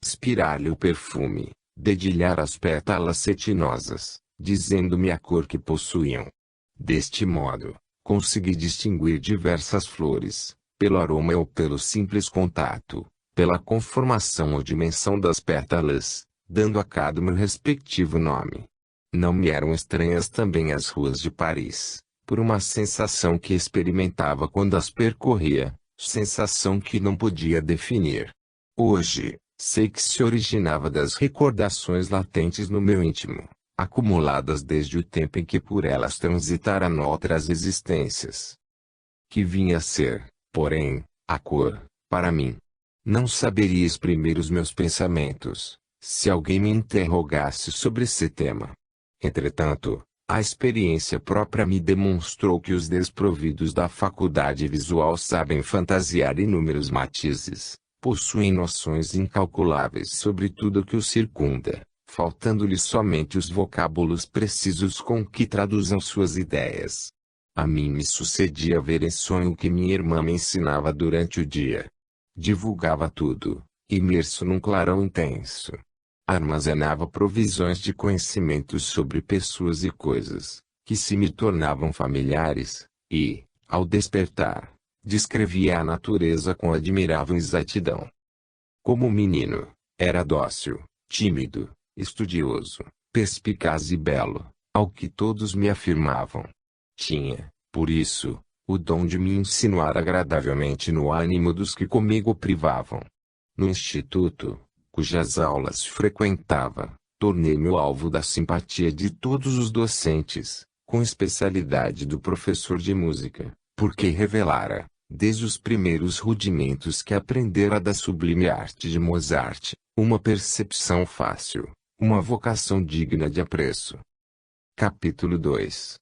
Aspirar-lhe o perfume, dedilhar as pétalas cetinosas, dizendo-me a cor que possuíam. Deste modo, consegui distinguir diversas flores, pelo aroma ou pelo simples contato, pela conformação ou dimensão das pétalas, dando a cada uma o respectivo nome. Não me eram estranhas também as ruas de Paris, por uma sensação que experimentava quando as percorria, sensação que não podia definir. Hoje, sei que se originava das recordações latentes no meu íntimo, acumuladas desde o tempo em que por elas transitara noutras existências. Que vinha a ser, porém, a cor, para mim. Não saberia exprimir os meus pensamentos, se alguém me interrogasse sobre esse tema. Entretanto, a experiência própria me demonstrou que os desprovidos da faculdade visual sabem fantasiar inúmeros matizes, possuem noções incalculáveis sobre tudo o que os circunda, faltando-lhes somente os vocábulos precisos com que traduzam suas ideias. A mim me sucedia ver em sonho o que minha irmã me ensinava durante o dia. Divulgava tudo, imerso num clarão intenso. Armazenava provisões de conhecimentos sobre pessoas e coisas, que se me tornavam familiares, e, ao despertar, descrevia a natureza com admirável exatidão. Como menino, era dócil, tímido, estudioso, perspicaz e belo, ao que todos me afirmavam. Tinha, por isso, o dom de me insinuar agradavelmente no ânimo dos que comigo privavam. No instituto, cujas aulas frequentava, tornei-me o alvo da simpatia de todos os docentes, com especialidade do professor de música, porque revelara, desde os primeiros rudimentos que aprendera da sublime arte de Mozart, uma percepção fácil, uma vocação digna de apreço. Capítulo 2.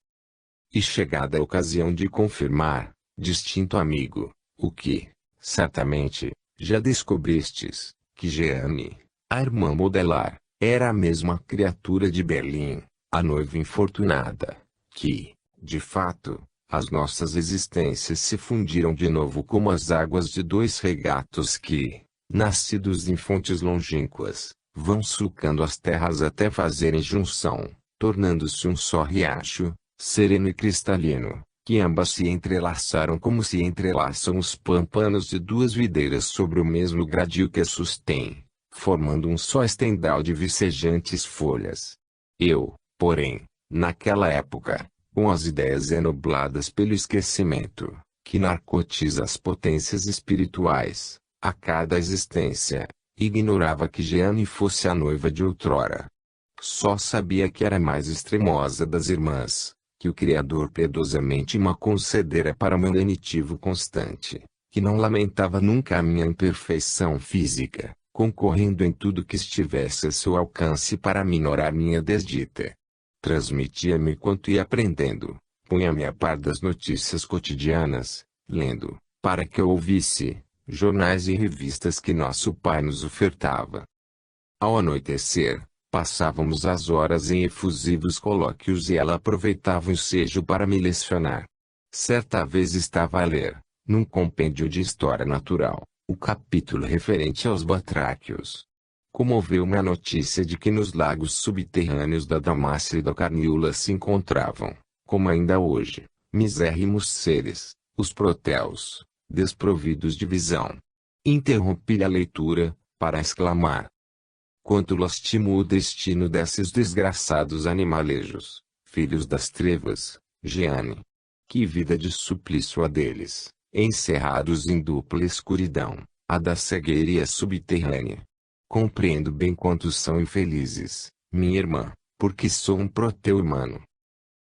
E chegada a ocasião de confirmar, distinto amigo, o que, certamente, já descobristes, que Jeanne, a irmã modelar, era a mesma criatura de Berlim, a noiva infortunada, que, de fato, as nossas existências se fundiram de novo como as águas de dois regatos que, nascidos em fontes longínquas, vão sulcando as terras até fazerem junção, tornando-se um só riacho, sereno e cristalino, que ambas se entrelaçaram como se entrelaçam os pâmpanos de duas videiras sobre o mesmo gradil que as sustém, formando um só estendal de vicejantes folhas. Eu, porém, naquela época, com as ideias enobladas pelo esquecimento, que narcotiza as potências espirituais, a cada existência, ignorava que Jeanne fosse a noiva de outrora. Só sabia que era a mais extremosa das irmãs, que o Criador piedosamente me concedera para meu lenitivo constante, que não lamentava nunca a minha imperfeição física, concorrendo em tudo que estivesse a seu alcance para minorar minha desdita. Transmitia-me quanto ia aprendendo, punha-me a par das notícias cotidianas, lendo, para que eu ouvisse, jornais e revistas que nosso pai nos ofertava. Ao anoitecer, passávamos as horas em efusivos colóquios e ela aproveitava o ensejo para me lecionar. Certa vez estava a ler, num compêndio de história natural, o capítulo referente aos batráquios. Comoveu-me a notícia de que nos lagos subterrâneos da Dalmácia e da Carníola se encontravam, como ainda hoje, misérrimos seres, os proteus, desprovidos de visão. Interrompi a leitura, para exclamar: quanto lastimo o destino desses desgraçados animalejos, filhos das trevas, Jeanne. Que vida de suplício a deles, encerrados em dupla escuridão, a da cegueira e a subterrânea. Compreendo bem quantos são infelizes, minha irmã, porque sou um proteu humano.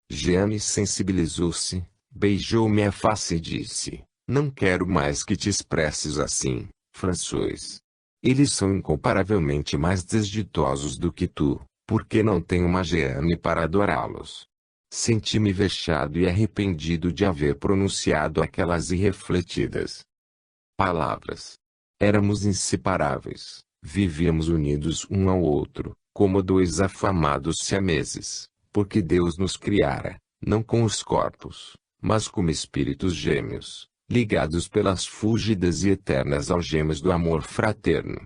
Jeanne sensibilizou-se, beijou-me a face e disse: não quero mais que te expresses assim, François. Eles são incomparavelmente mais desditosos do que tu, porque não tenho uma Jeanne para adorá-los. Senti-me vexado e arrependido de haver pronunciado aquelas irrefletidas palavras. Éramos inseparáveis, vivíamos unidos um ao outro, como dois afamados siameses, porque Deus nos criara, não com os corpos, mas como espíritos gêmeos, ligados pelas fúlgidas e eternas algemas do amor fraterno.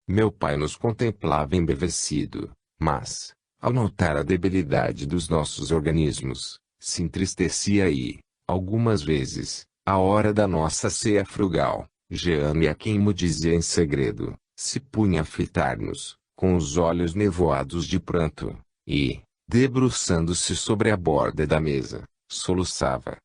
Meu pai nos contemplava embevecido, mas, ao notar a debilidade dos nossos organismos, se entristecia e, algumas vezes, à hora da nossa ceia frugal, Jeane a quem mo dizia em segredo, se punha a fitar-nos, com os olhos nevoados de pranto, e, debruçando-se sobre a borda da mesa, soluçava.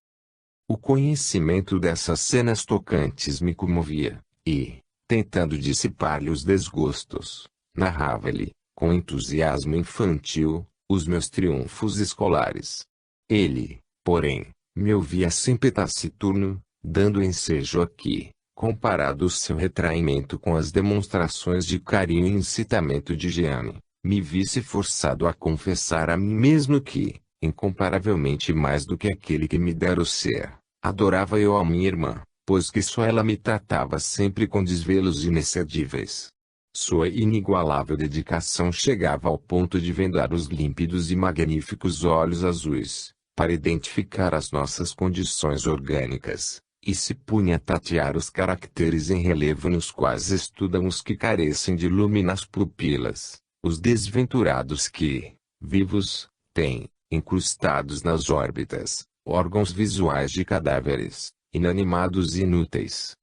O conhecimento dessas cenas tocantes me comovia, e, tentando dissipar-lhe os desgostos, narrava-lhe, com entusiasmo infantil, os meus triunfos escolares. Ele, porém, me ouvia sempre taciturno, dando ensejo a que, comparado o seu retraimento com as demonstrações de carinho e incitamento de Jeane, me visse forçado a confessar a mim mesmo que, incomparavelmente mais do que aquele que me dera o ser, adorava eu a minha irmã, pois que só ela me tratava sempre com desvelos inexcedíveis. Sua inigualável dedicação chegava ao ponto de vendar os límpidos e magníficos olhos azuis, para identificar as nossas condições orgânicas, e se punha a tatear os caracteres em relevo nos quais estudam os que carecem de lume nas pupilas, os desventurados que, vivos, têm, incrustados nas órbitas, órgãos visuais de cadáveres, inanimados e inúteis.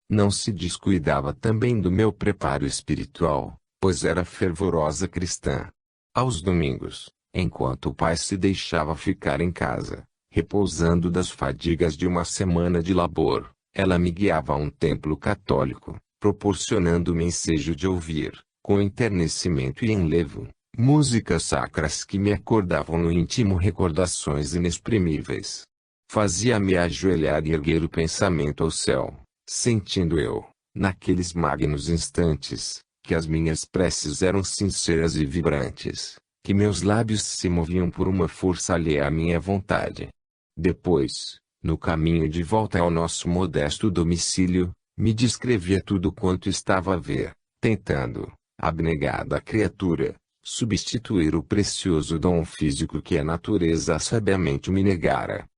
Não se descuidava também do meu preparo espiritual, pois era fervorosa cristã. Aos domingos, enquanto o pai se deixava ficar em casa, repousando das fadigas de uma semana de labor, ela me guiava a um templo católico, proporcionando-me ensejo de ouvir, com enternecimento e enlevo, músicas sacras que me acordavam no íntimo recordações inexprimíveis. Fazia-me ajoelhar e erguer o pensamento ao céu, sentindo eu, naqueles magnos instantes, que as minhas preces eram sinceras e vibrantes, que meus lábios se moviam por uma força alheia à minha vontade. Depois, no caminho de volta ao nosso modesto domicílio, me descrevia tudo quanto estava a ver, tentando, abnegada criatura, substituir o precioso dom físico que a natureza sabiamente me negara.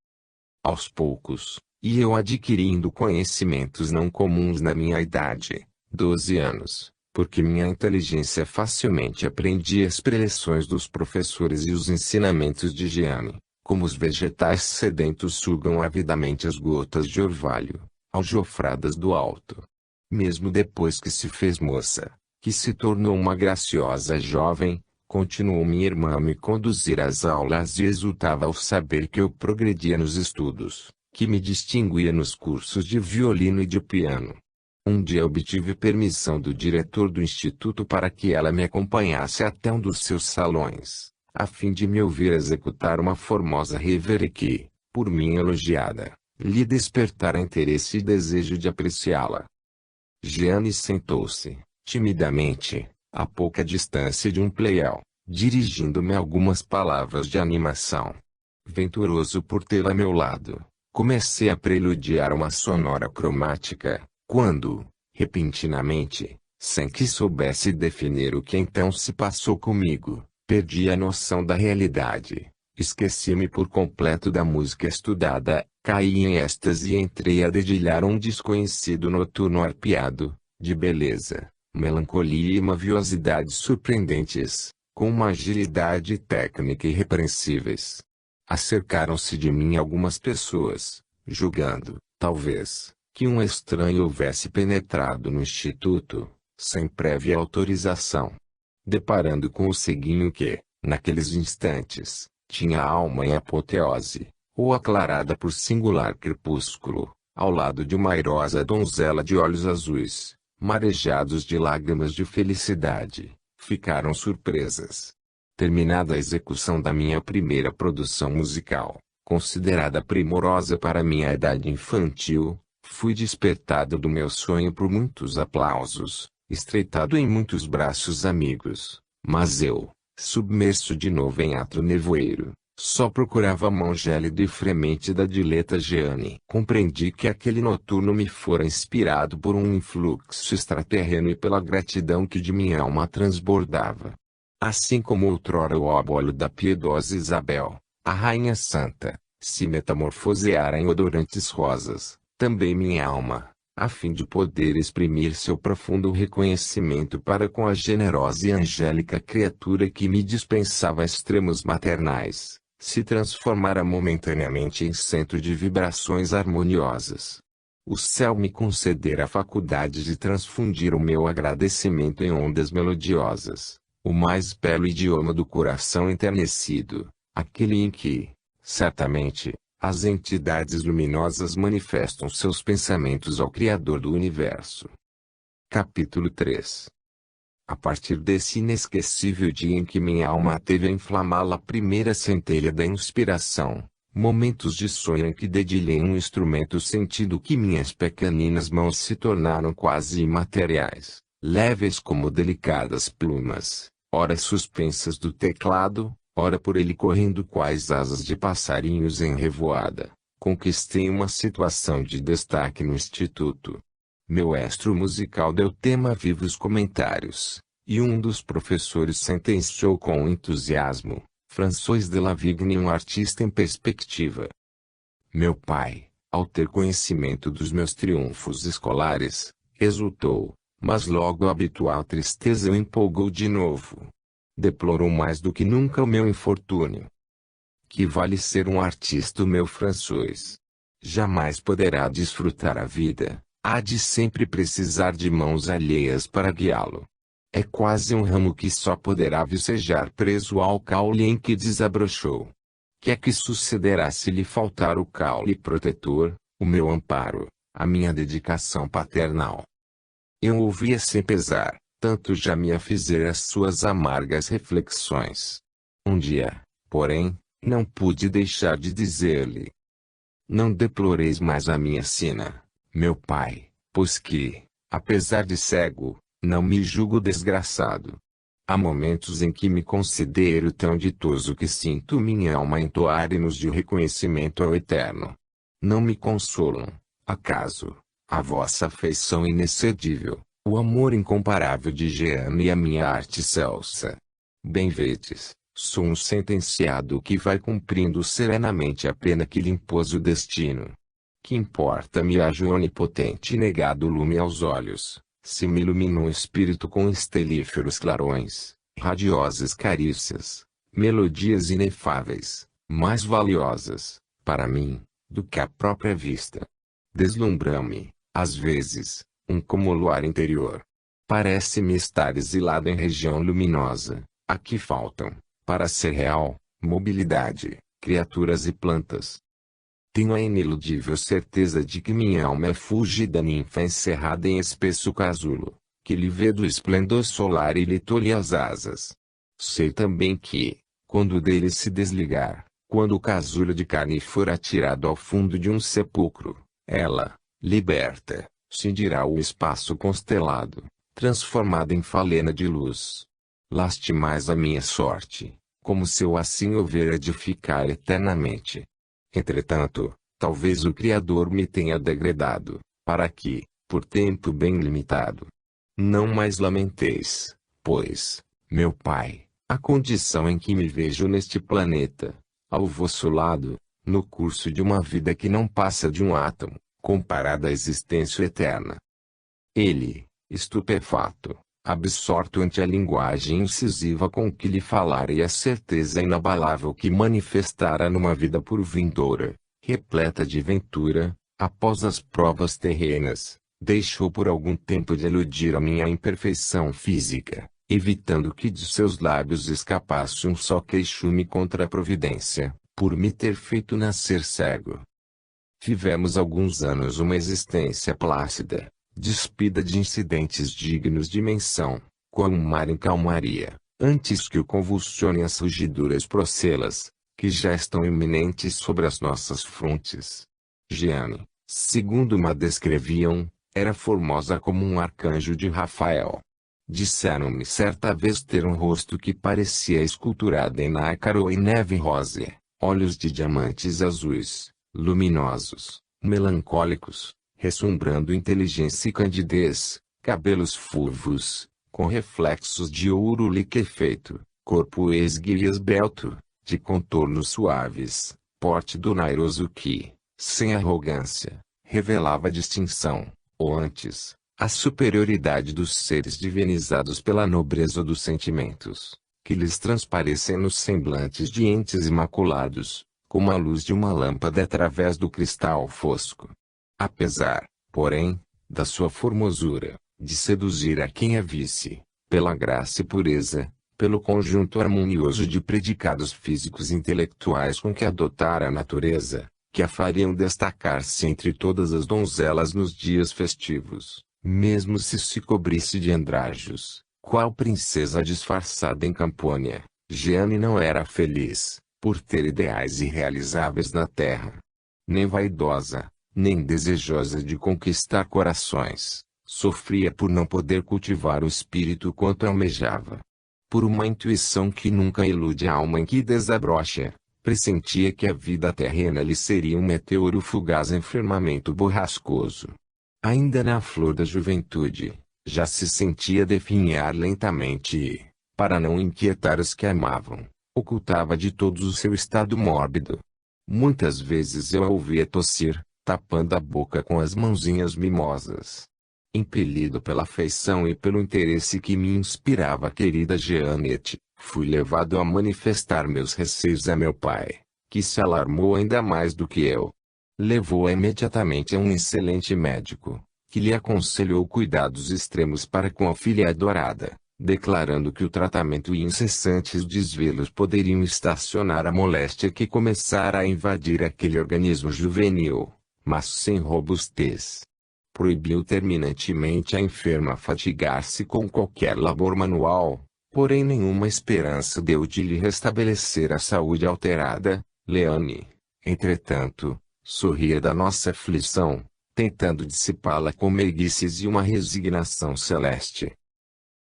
Aos poucos, e eu adquirindo conhecimentos não comuns na minha idade, 12 anos, porque minha inteligência facilmente aprendia as preleções dos professores e os ensinamentos de Jeane, como os vegetais sedentos sugam avidamente as gotas de orvalho, aljofradas do alto. Mesmo depois que se fez moça, que se tornou uma graciosa jovem, continuou minha irmã a me conduzir às aulas e exultava ao saber que eu progredia nos estudos, que me distinguia nos cursos de violino e de piano. Um dia obtive permissão do diretor do instituto para que ela me acompanhasse até um dos seus salões, a fim de me ouvir executar uma formosa reverie que, por mim elogiada, lhe despertara interesse e desejo de apreciá-la. Jeane sentou-se, timidamente, a pouca distância de um pleiel, dirigindo-me algumas palavras de animação. Venturoso por tê-la a meu lado, comecei a preludiar uma sonora cromática, quando, repentinamente, sem que soubesse definir o que então se passou comigo, perdi a noção da realidade, esqueci-me por completo da música estudada, caí em êxtase e entrei a dedilhar um desconhecido noturno arpeado, de beleza, melancolia e maviosidade surpreendentes, com uma agilidade técnica irrepreensíveis. Acercaram-se de mim algumas pessoas, julgando, talvez, que um estranho houvesse penetrado no instituto, sem prévia autorização. Deparando com o ceguinho que, naqueles instantes, tinha a alma em apoteose, ou aclarada por singular crepúsculo, ao lado de uma airosa donzela de olhos azuis, marejados de lágrimas de felicidade, ficaram surpresas. Terminada a execução da minha primeira produção musical, considerada primorosa para minha idade infantil, fui despertado do meu sonho por muitos aplausos, estreitado em muitos braços amigos, mas eu, submerso de novo em ato nevoeiro, só procurava a mão gélida e fremente da dileta Jeane. Compreendi que aquele noturno me fora inspirado por um influxo extraterreno e pela gratidão que de minha alma transbordava. Assim como outrora o óbolo da piedosa Isabel, a Rainha Santa, se metamorfoseara em odorantes rosas, também minha alma, a fim de poder exprimir seu profundo reconhecimento para com a generosa e angélica criatura que me dispensava extremos maternais, se transformara momentaneamente em centro de vibrações harmoniosas. O céu me concedera a faculdade de transfundir o meu agradecimento em ondas melodiosas, o mais belo idioma do coração enternecido, aquele em que, certamente, as entidades luminosas manifestam seus pensamentos ao Criador do Universo. Capítulo 3. A partir desse inesquecível dia em que minha alma teve a inflamá-la a primeira centelha da inspiração, momentos de sonho em que dedilhei um instrumento sentindo que minhas pequeninas mãos se tornaram quase imateriais, leves como delicadas plumas, ora suspensas do teclado, ora por ele correndo quais asas de passarinhos em revoada, conquistei uma situação de destaque no instituto. Meu estro musical deu tema a vivos comentários, e um dos professores sentenciou com entusiasmo: François de Lavigne, um artista em perspectiva. Meu pai, ao ter conhecimento dos meus triunfos escolares, exultou, mas logo a habitual tristeza o empolgou de novo. Deplorou mais do que nunca o meu infortúnio. Que vale ser um artista o meu François? Jamais poderá desfrutar a vida, há de sempre precisar de mãos alheias para guiá-lo. É quase um ramo que só poderá vicejar preso ao caule em que desabrochou. Que é que sucederá se lhe faltar o caule protetor, o meu amparo, a minha dedicação paternal? Eu ouvia sem pesar, tanto já me afizer as suas amargas reflexões. Um dia, porém, não pude deixar de dizer-lhe: não deploreis mais a minha sina, meu pai, pois que, apesar de cego, não me julgo desgraçado. Há momentos em que me considero tão ditoso que sinto minha alma entoar hinos de reconhecimento ao Eterno. Não me consolam, acaso, a vossa afeição inexcedível, o amor incomparável de Jeane e a minha arte excelsa? Bem vedes, sou um sentenciado que vai cumprindo serenamente a pena que lhe impôs o destino. Que importa-me haja o onipotente negado lume aos olhos, se me ilumina o espírito com estelíferos clarões, radiosas carícias, melodias inefáveis, mais valiosas, para mim, do que a própria vista. Deslumbra-me, às vezes, um como luar interior. Parece-me estar exilado em região luminosa. Aqui faltam, para ser real, mobilidade, criaturas e plantas. Tenho a iniludível certeza de que minha alma é fúlgida ninfa encerrada em espesso casulo, que lhe vê do esplendor solar e lhe tolhe as asas. Sei também que, quando dele se desligar, quando o casulo de carne for atirado ao fundo de um sepulcro, ela, liberta, cindirá o espaço constelado, transformada em falena de luz. Lastimais a minha sorte, como se eu assim houver edificar eternamente. Entretanto, talvez o Criador me tenha degradado, para que, por tempo bem limitado, não mais lamenteis, pois, meu Pai, a condição em que me vejo neste planeta, ao vosso lado, no curso de uma vida que não passa de um átomo, comparada à existência eterna. Ele, estupefato, absorto ante a linguagem incisiva com que lhe falara e a certeza inabalável que manifestara numa vida por vindoura, repleta de ventura, após as provas terrenas, deixou por algum tempo de eludir a minha imperfeição física, evitando que de seus lábios escapasse um só queixume contra a providência, por me ter feito nascer cego. Vivemos alguns anos uma existência plácida, despida de incidentes dignos de menção, como um mar em calmaria, antes que o convulsionem as rugiduras procelas, que já estão iminentes sobre as nossas frontes. Jeane, segundo me a descreviam, era formosa como um arcanjo de Rafael. Disseram-me certa vez ter um rosto que parecia esculturado em nácar e neve rosa, olhos de diamantes azuis, luminosos, melancólicos, ressumbrando inteligência e candidez, cabelos fulvos, com reflexos de ouro liquefeito, corpo esguio e esbelto, de contornos suaves, porte donairoso que, sem arrogância, revelava distinção, ou antes, a superioridade dos seres divinizados pela nobreza dos sentimentos, que lhes transparecem nos semblantes de entes imaculados, como a luz de uma lâmpada através do cristal fosco. Apesar, porém, da sua formosura, de seduzir a quem a visse, pela graça e pureza, pelo conjunto harmonioso de predicados físicos e intelectuais com que a dotara a natureza, que a fariam destacar-se entre todas as donzelas nos dias festivos, mesmo se cobrisse de andrajos, qual princesa disfarçada em Campônia, Jeanne não era feliz, por ter ideais irrealizáveis na terra. Nem vaidosa, nem desejosa de conquistar corações, sofria por não poder cultivar o espírito quanto almejava. Por uma intuição que nunca ilude a alma em que desabrocha, pressentia que a vida terrena lhe seria um meteoro fugaz em firmamento borrascoso. Ainda na flor da juventude, já se sentia definhar lentamente e, para não inquietar os que amavam, ocultava de todos o seu estado mórbido. Muitas vezes eu a ouvia tossir, tapando a boca com as mãozinhas mimosas. Impelido pela afeição e pelo interesse que me inspirava a querida Jeanette, fui levado a manifestar meus receios a meu pai, que se alarmou ainda mais do que eu. Levou-a imediatamente a um excelente médico, que lhe aconselhou cuidados extremos para com a filha adorada, declarando que o tratamento e incessantes desvelos poderiam estacionar a moléstia que começara a invadir aquele organismo juvenil, mas sem robustez. Proibiu terminantemente a enferma fatigar-se com qualquer labor manual, porém nenhuma esperança deu de lhe restabelecer a saúde alterada. Leane, entretanto, sorria da nossa aflição, tentando dissipá-la com meiguices e uma resignação celeste.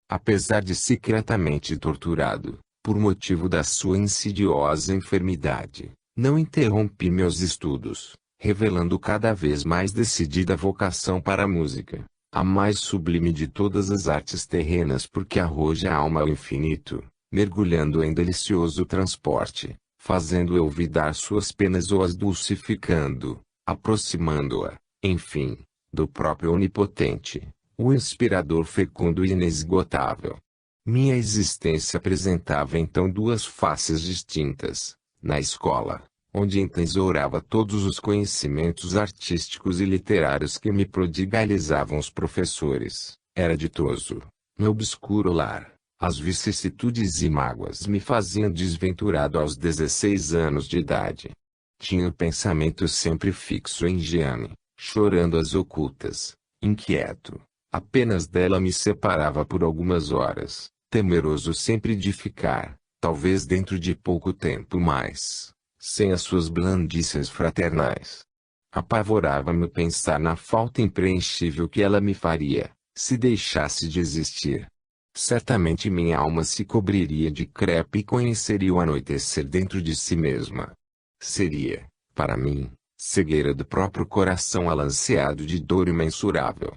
Apesar de secretamente torturado, por motivo da sua insidiosa enfermidade, não interrompi meus estudos, revelando cada vez mais decidida vocação para a música, a mais sublime de todas as artes terrenas porque arroja a alma ao infinito, mergulhando em delicioso transporte, fazendo olvidar suas penas ou as dulcificando, aproximando-a, enfim, do próprio onipotente, o inspirador fecundo e inesgotável. Minha existência apresentava então duas faces distintas. Na escola, onde entesourava todos os conhecimentos artísticos e literários que me prodigalizavam os professores, era ditoso. No obscuro lar, as vicissitudes e mágoas me faziam desventurado aos 16 anos de idade. Tinha o pensamento sempre fixo em Jeanne, chorando às ocultas, inquieto. Apenas dela me separava por algumas horas, temeroso sempre de ficar, talvez dentro de pouco tempo mais, sem as suas blandícias fraternais. Apavorava-me pensar na falta impreenchível que ela me faria, se deixasse de existir. Certamente minha alma se cobriria de crepe e conheceria o anoitecer dentro de si mesma. Seria, para mim, cegueira do próprio coração alanceado de dor imensurável.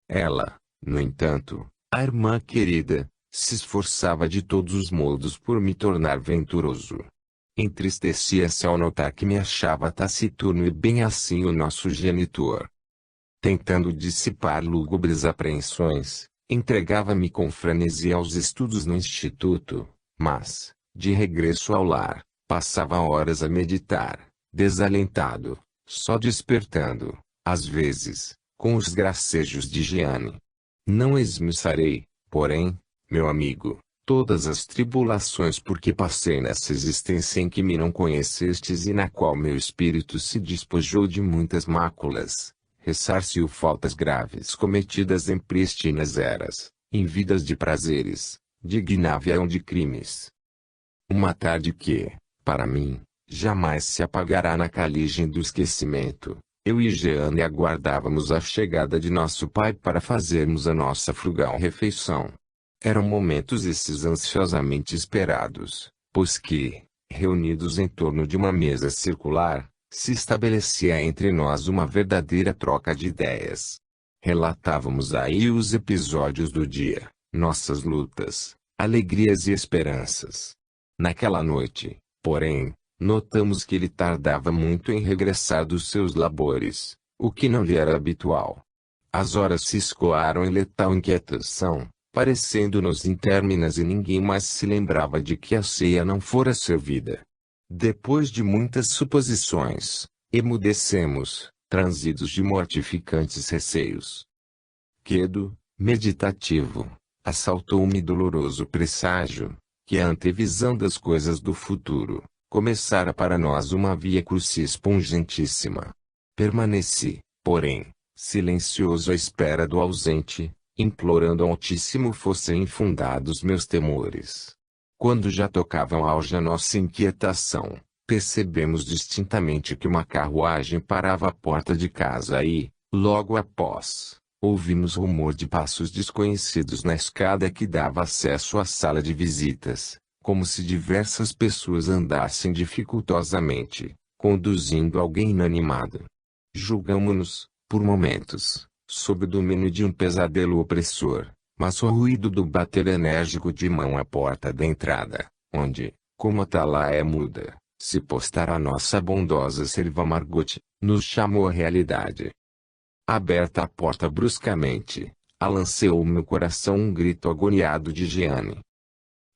Ela, no entanto, a irmã querida, se esforçava de todos os modos por me tornar venturoso. Entristecia-se ao notar que me achava taciturno e bem assim o nosso genitor. Tentando dissipar lúgubres apreensões, entregava-me com frenesia aos estudos no instituto, mas, de regresso ao lar, passava horas a meditar, desalentado, só despertando, às vezes, com os gracejos de Jeanne. Não esmiuçarei, porém, meu amigo, todas as tribulações por que passei nessa existência em que me não conhecestes e na qual meu espírito se despojou de muitas máculas, ressarciu faltas graves cometidas em prístinas eras, em vidas de prazeres, dignavam de crimes. Uma tarde que, para mim, jamais se apagará na caligem do esquecimento, eu e Jeanne aguardávamos a chegada de nosso pai para fazermos a nossa frugal refeição. Eram momentos esses ansiosamente esperados, pois que, reunidos em torno de uma mesa circular, se estabelecia entre nós uma verdadeira troca de ideias. Relatávamos aí os episódios do dia, nossas lutas, alegrias e esperanças. Naquela noite, porém, notamos que ele tardava muito em regressar dos seus labores, o que não lhe era habitual. As horas se escoaram em letal inquietação, parecendo-nos interminas e ninguém mais se lembrava de que a ceia não fora servida. Depois de muitas suposições, emudecemos, transidos de mortificantes receios. Quedo, meditativo, assaltou-me doloroso presságio, que a antevisão das coisas do futuro, começara para nós uma via crucis pungentíssima. Permaneci, porém, silencioso à espera do ausente, implorando ao Altíssimo fossem infundados meus temores. Quando já tocavam auge a nossa inquietação, percebemos distintamente que uma carruagem parava à porta de casa e, logo após, ouvimos rumor de passos desconhecidos na escada que dava acesso à sala de visitas, como se diversas pessoas andassem dificultosamente, conduzindo alguém inanimado. Julgamo-nos, por momentos, sob o domínio de um pesadelo opressor, mas o ruído do bater enérgico de mão à porta da entrada, onde, como a atalaia muda, se postara a nossa bondosa serva Margot, nos chamou à realidade. Aberta a porta bruscamente, alanceou meu coração um grito agoniado de Jeanne.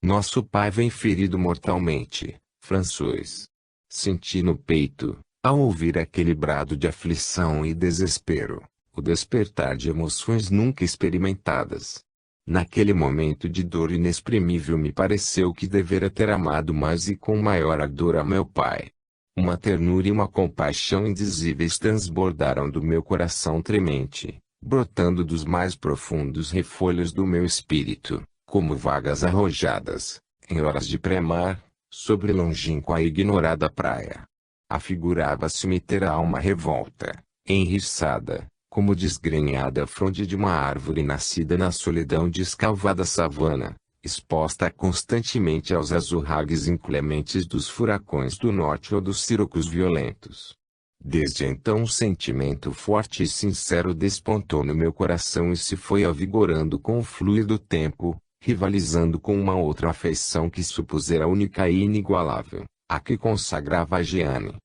Nosso pai vem ferido mortalmente, François. Senti no peito, ao ouvir aquele brado de aflição e desespero, o despertar de emoções nunca experimentadas. Naquele momento de dor inexprimível me pareceu que devera ter amado mais e com maior ardor a meu pai. Uma ternura e uma compaixão indizíveis transbordaram do meu coração tremente, brotando dos mais profundos refolhos do meu espírito, como vagas arrojadas, em horas de pré-mar, sobre longínqua e ignorada praia. Afigurava-se-me ter a alma revolta, enriçada, como desgrenhada fronde de uma árvore nascida na solidão de escavada savana, exposta constantemente aos azurragues inclementes dos furacões do norte ou dos sirocos violentos. Desde então um sentimento forte e sincero despontou no meu coração e se foi avigorando com o fluir do tempo, rivalizando com uma outra afeição que supusera única e inigualável, a que consagrava a Jeanne.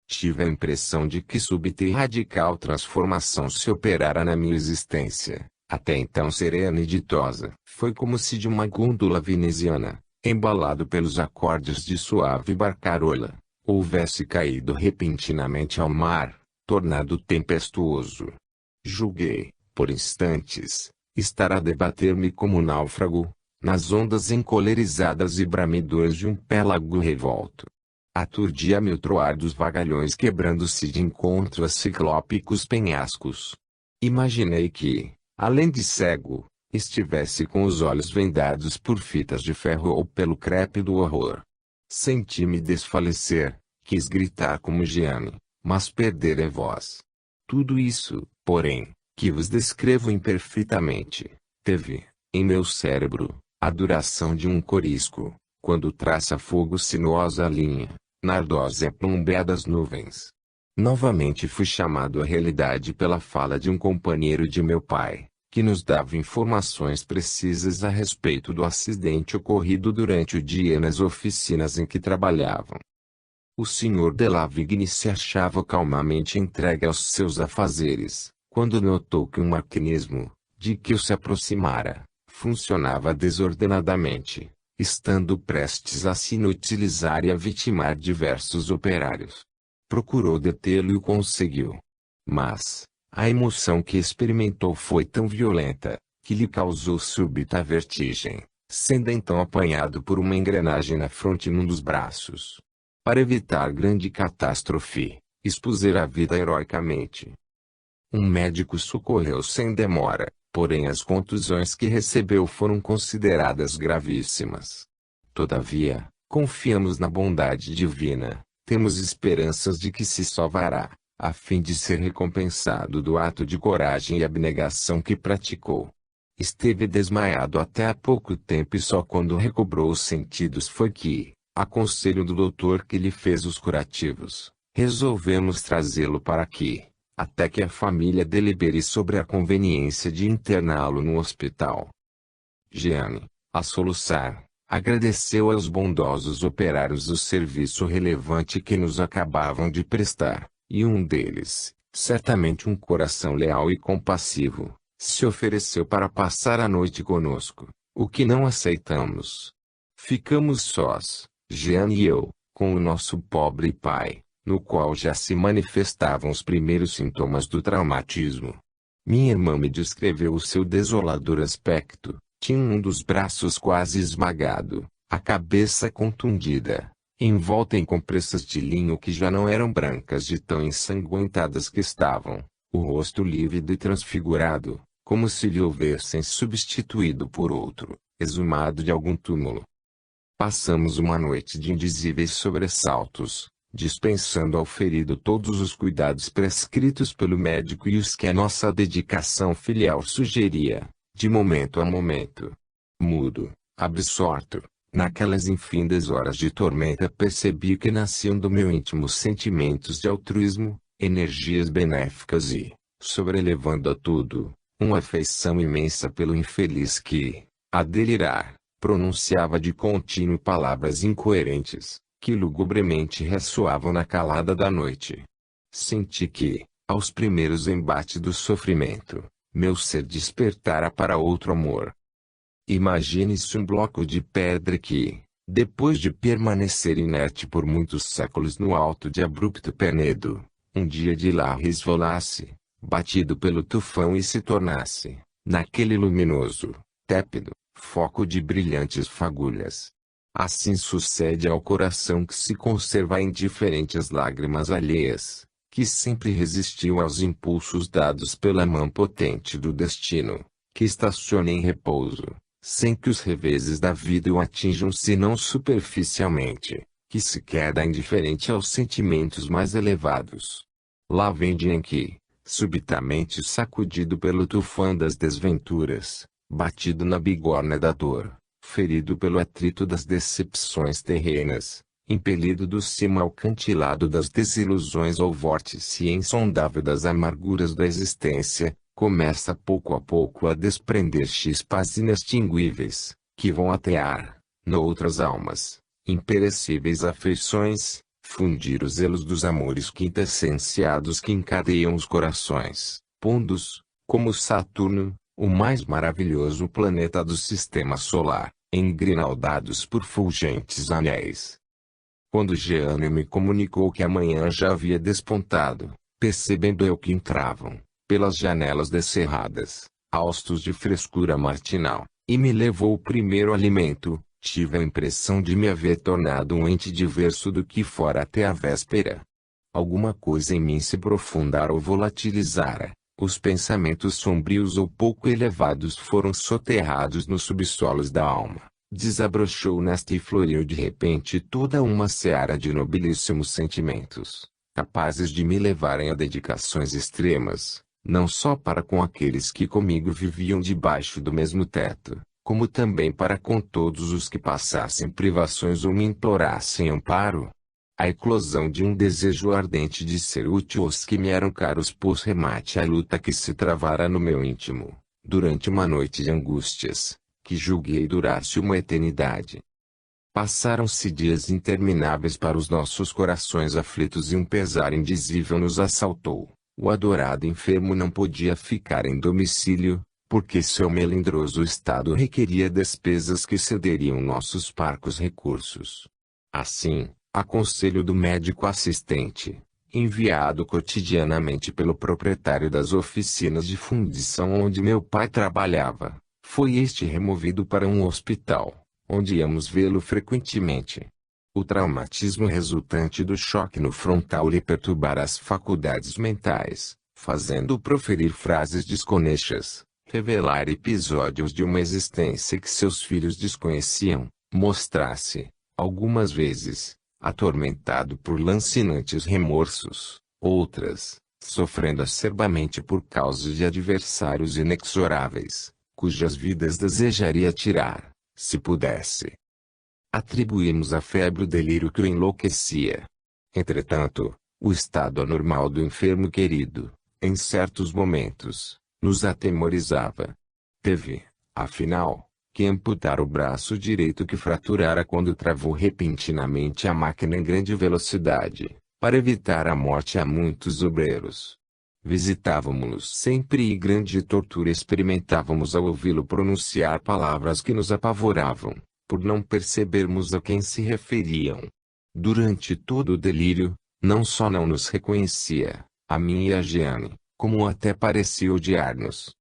Tive a impressão de que súbita e radical transformação se operara na minha existência, até então serena e ditosa. Foi como se de uma gôndola veneziana, embalado pelos acordes de suave barcarola, houvesse caído repentinamente ao mar, tornado tempestuoso. Julguei, por instantes, estar a debater-me como náufrago, nas ondas encolerizadas e bramidoras de um pélago revolto. Aturdia-me o troar dos vagalhões quebrando-se de encontro a ciclópicos penhascos. Imaginei que, além de cego, estivesse com os olhos vendados por fitas de ferro ou pelo crepe do horror. Senti-me desfalecer, quis gritar como Jeanne, mas perder a voz. Tudo isso, porém, que vos descrevo imperfeitamente, teve, em meu cérebro, a duração de um corisco, quando traça fogo sinuosa a linha, nardosa e plumbeada as nuvens. Novamente fui chamado à realidade pela fala de um companheiro de meu pai, que nos dava informações precisas a respeito do acidente ocorrido durante o dia nas oficinas em que trabalhavam. O Sr. de Lavigne se achava calmamente entregue aos seus afazeres, quando notou que um maquinismo, de que o se aproximara, funcionava desordenadamente, estando prestes a se inutilizar e a vitimar diversos operários. Procurou detê-lo e o conseguiu. Mas, a emoção que experimentou foi tão violenta, que lhe causou súbita vertigem, sendo então apanhado por uma engrenagem na fronte num dos braços. Para evitar grande catástrofe, expusera a vida heroicamente. Um médico socorreu sem demora, porém as contusões que recebeu foram consideradas gravíssimas. Todavia, confiamos na bondade divina, temos esperanças de que se salvará, a fim de ser recompensado do ato de coragem e abnegação que praticou. Esteve desmaiado até há pouco tempo e só quando recobrou os sentidos foi que, a conselho do doutor que lhe fez os curativos, resolvemos trazê-lo para aqui, até que a família delibere sobre a conveniência de interná-lo no hospital. Jeanne, a soluçar, agradeceu aos bondosos operários o serviço relevante que nos acabavam de prestar, e um deles, Certamente um coração leal e compassivo se ofereceu para passar a noite conosco, o que não aceitamos. Ficamos sós, Jean e eu, com o nosso pobre pai, no qual já se manifestavam os primeiros sintomas do traumatismo. Minha irmã me descreveu o seu desolador aspecto. Tinha um dos braços quase esmagado, a cabeça contundida, envolta em compressas de linho que já não eram brancas de tão ensanguentadas que estavam, o rosto lívido e transfigurado, como se lhe houvessem substituído por outro, exumado de algum túmulo. Passamos uma noite de indizíveis sobressaltos, dispensando ao ferido todos os cuidados prescritos pelo médico e os que a nossa dedicação filial sugeria, de momento a momento. Mudo, absorto, naquelas infindas horas de tormenta percebi que nasciam do meu íntimo sentimentos de altruísmo, energias benéficas e, sobrelevando a tudo, uma afeição imensa pelo infeliz que, a delirar, pronunciava de contínuo palavras incoerentes, que lugubremente ressoavam na calada da noite. Senti que, aos primeiros embates do sofrimento, meu ser despertara para outro amor. Imagine-se um bloco de pedra que, depois de permanecer inerte por muitos séculos no alto de abrupto penedo, um dia de lá resvalasse, batido pelo tufão e se tornasse, naquele luminoso, tépido, foco de brilhantes fagulhas. Assim sucede ao coração que se conserva indiferente às lágrimas alheias, que sempre resistiu aos impulsos dados pela mão potente do destino, que estaciona em repouso, sem que os reveses da vida o atinjam senão superficialmente, que se queda indiferente aos sentimentos mais elevados. Lá vem dia em que, subitamente sacudido pelo tufão das desventuras, batido na bigorna da dor, ferido pelo atrito das decepções terrenas, impelido do cimo alcantilado das desilusões ao vórtice insondável das amarguras da existência, começa pouco a pouco a desprender chispas inextinguíveis, que vão atear, noutras almas, imperecíveis afeições, fundir os elos dos amores quintessenciados que encadeiam os corações, pondo-os, como Saturno, o mais maravilhoso planeta do sistema solar, engrinaldados por fulgentes anéis. Quando Jeane me comunicou que a manhã já havia despontado, percebendo eu que entravam, pelas janelas descerradas, haustos de frescura matinal, e me levou o primeiro alimento, tive a impressão de me haver tornado um ente diverso do que fora até a véspera. Alguma coisa em mim se profundara ou volatilizara. Os pensamentos sombrios ou pouco elevados foram soterrados nos subsolos da alma. Desabrochou nesta e floriu de repente toda uma seara de nobilíssimos sentimentos, capazes de me levarem a dedicações extremas, não só para com aqueles que comigo viviam debaixo do mesmo teto, como também para com todos os que passassem privações ou me implorassem amparo. A eclosão de um desejo ardente de ser útil aos que me eram caros pôs remate à luta que se travara no meu íntimo, durante uma noite de angústias, que julguei durasse uma eternidade. Passaram-se dias intermináveis para os nossos corações aflitos e um pesar indizível nos assaltou. O adorado enfermo não podia ficar em domicílio, porque seu melindroso estado requeria despesas que cederiam nossos parcos recursos. Assim, a conselho do médico assistente, enviado cotidianamente pelo proprietário das oficinas de fundição onde meu pai trabalhava, foi este removido para um hospital, onde íamos vê-lo frequentemente. O traumatismo resultante do choque no frontal lhe perturbara as faculdades mentais, fazendo-o proferir frases desconexas, revelar episódios de uma existência que seus filhos desconheciam, mostrar-se, algumas vezes, atormentado por lancinantes remorsos, outras, sofrendo acerbamente por causa de adversários inexoráveis, cujas vidas desejaria tirar, se pudesse. Atribuímos à febre o delírio que o enlouquecia. Entretanto, o estado anormal do enfermo querido, em certos momentos, nos atemorizava. Teve, afinal, que amputar o braço direito que fraturara quando travou repentinamente a máquina em grande velocidade, para evitar a morte a muitos obreiros. Visitávamos-los sempre e grande tortura experimentávamos ao ouvi-lo pronunciar palavras que nos apavoravam, por não percebermos a quem se referiam. Durante todo o delírio, não só não nos reconhecia, a mim e a Jeane, como até parecia odiar-nos.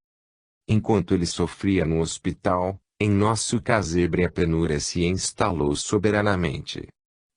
Enquanto ele sofria no hospital, em nosso casebre a penúria se instalou soberanamente.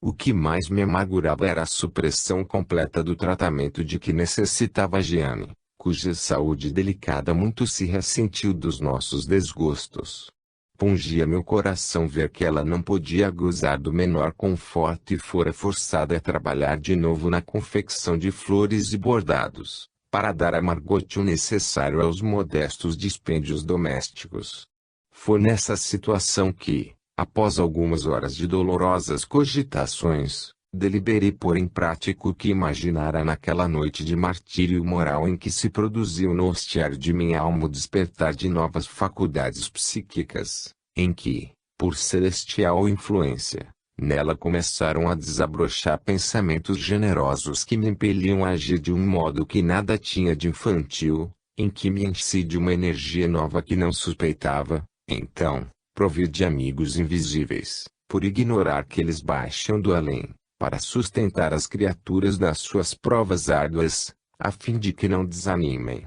O que mais me amargurava era a supressão completa do tratamento de que necessitava Jeane, cuja saúde delicada muito se ressentiu dos nossos desgostos. Pungia meu coração ver que ela não podia gozar do menor conforto e fora forçada a trabalhar de novo na confecção de flores e bordados, para dar a Margot o necessário aos modestos dispêndios domésticos. Foi nessa situação que, após algumas horas de dolorosas cogitações, deliberei pôr em prática o que imaginara naquela noite de martírio moral em que se produziu no hostiário de minha alma o despertar de novas faculdades psíquicas, em que, por celestial influência, nela começaram a desabrochar pensamentos generosos que me impeliam a agir de um modo que nada tinha de infantil, em que me enchi de uma energia nova que não suspeitava, então, provir de amigos invisíveis, por ignorar que eles baixam do além, para sustentar as criaturas nas suas provas árduas, a fim de que não desanimem.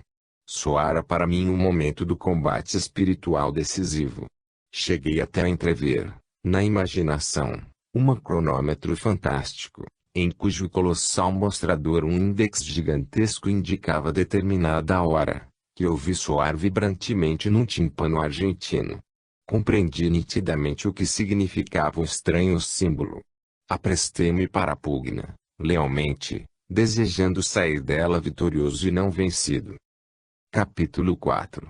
Soara para mim um momento do combate espiritual decisivo. Cheguei até a entrever, na imaginação, cronômetro fantástico, em cujo colossal mostrador um índex gigantesco indicava determinada hora, que ouvi soar vibrantemente num tímpano argentino. Compreendi nitidamente o que significava o estranho símbolo. Aprestei-me para a pugna, lealmente, desejando sair dela vitorioso e não vencido. Capítulo 4.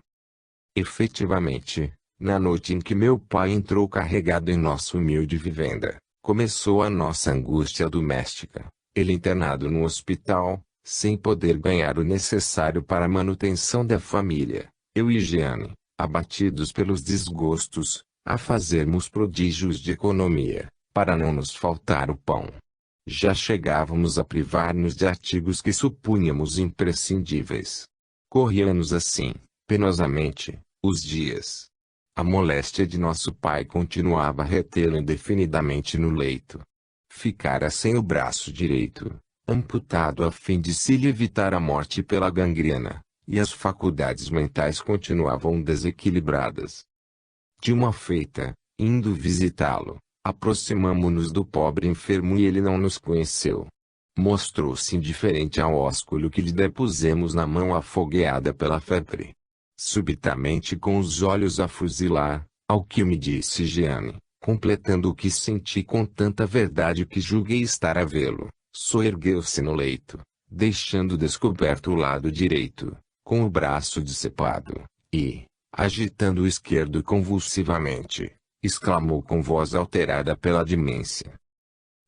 Efetivamente, na noite em que meu pai entrou carregado em nossa humilde vivenda, começou a nossa angústia doméstica. Ele internado no hospital, sem poder ganhar o necessário para a manutenção da família, eu e Jeane, abatidos pelos desgostos, a fazermos prodígios de economia, para não nos faltar o pão. Já chegávamos a privar-nos de artigos que supunhamos imprescindíveis. Corríamos assim, penosamente, os dias. A moléstia de nosso pai continuava a retê-lo indefinidamente no leito. Ficara sem o braço direito, amputado a fim de se lhe evitar a morte pela gangrena, e as faculdades mentais continuavam desequilibradas. De uma feita, indo visitá-lo, aproximamo-nos do pobre enfermo e ele não nos conheceu. Mostrou-se indiferente ao ósculo que lhe depusemos na mão afogueada pela febre. Subitamente com os olhos a fuzilar, ao que me disse Jeane, completando o que senti com tanta verdade que julguei estar a vê-lo, soergueu-se no leito, deixando descoberto o lado direito, com o braço decepado, e, agitando o esquerdo convulsivamente, exclamou com voz alterada pela demência: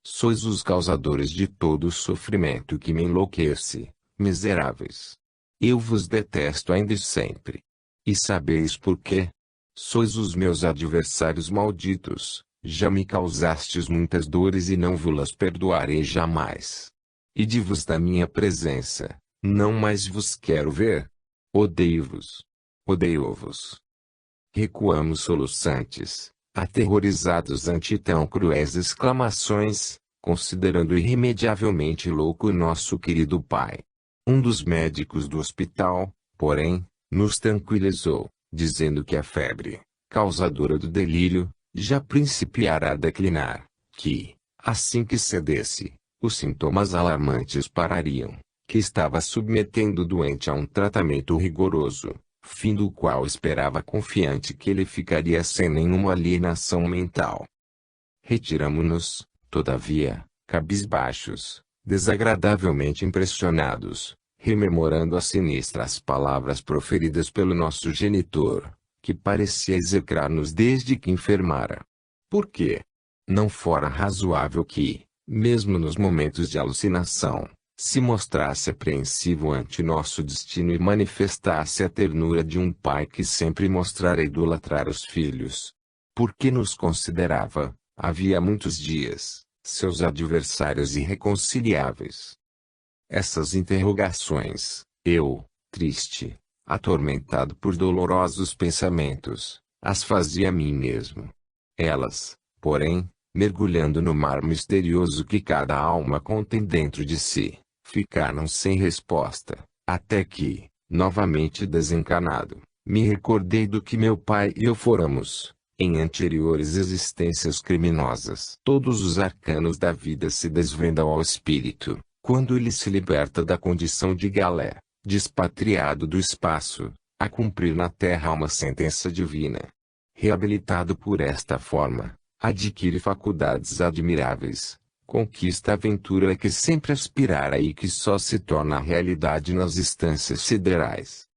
Sois os causadores de todo o sofrimento que me enlouquece, miseráveis. Eu vos detesto ainda e sempre. E sabeis por quê? Sois os meus adversários malditos, já me causastes muitas dores e não vos-las perdoarei jamais. Ide-vos da minha presença, não mais vos quero ver. Odeio-vos. Odeio-vos. Recuamos soluçantes, aterrorizados ante tão cruéis exclamações, considerando irremediavelmente louco nosso querido pai. Um dos médicos do hospital, porém, nos tranquilizou, dizendo que a febre, causadora do delírio, já principiara a declinar, que, assim que cedesse, os sintomas alarmantes parariam, que estava submetendo o doente a um tratamento rigoroso, fim do qual esperava confiante que ele ficaria sem nenhuma alienação mental. Retiramo-nos, todavia, cabisbaixos, desagradavelmente impressionados, rememorando as sinistras palavras proferidas pelo nosso genitor, que parecia execrar-nos desde que enfermara. Por quê? Não fora razoável que, mesmo nos momentos de alucinação, se mostrasse apreensivo ante nosso destino e manifestasse a ternura de um pai que sempre mostrara idolatrar os filhos. Porque nos considerava, havia muitos dias, seus adversários irreconciliáveis. Essas interrogações, Eu, triste, atormentado por dolorosos pensamentos, as fazia a mim mesmo. Elas, porém, mergulhando no mar misterioso que cada alma contém dentro de si, ficaram sem resposta, até que, novamente desencanado, me recordei do que meu pai e eu fôramos, em anteriores existências criminosas. Todos os arcanos da vida se desvendam ao espírito, quando ele se liberta da condição de galé, despatriado do espaço, a cumprir na terra uma sentença divina. Reabilitado por esta forma, adquire faculdades admiráveis, conquista a aventura que sempre aspirara e que só se torna realidade nas instâncias siderais.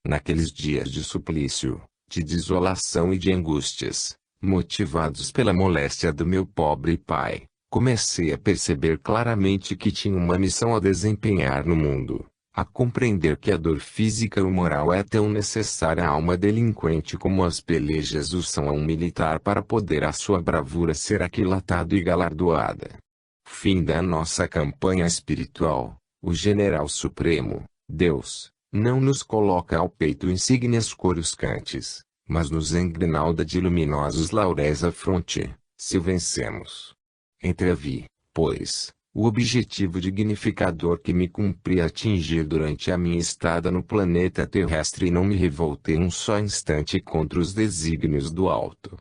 Naqueles dias de suplício, de desolação e de angústias, motivados pela moléstia do meu pobre pai, comecei a perceber claramente que tinha uma missão a desempenhar no mundo, a compreender que a dor física ou moral é tão necessária a uma delinquente como as pelejas o são a um militar para poder a sua bravura ser aquilatado e galardoada. Fim da nossa campanha espiritual. O General Supremo, Deus, não nos coloca ao peito insígnias coruscantes, mas nos engrinalda de luminosos lauréis à fronte, se vencemos. Entrevi, pois, o objetivo dignificador que me cumpria atingir durante a minha estada no planeta terrestre e não me revoltei um só instante contra os desígnios do alto.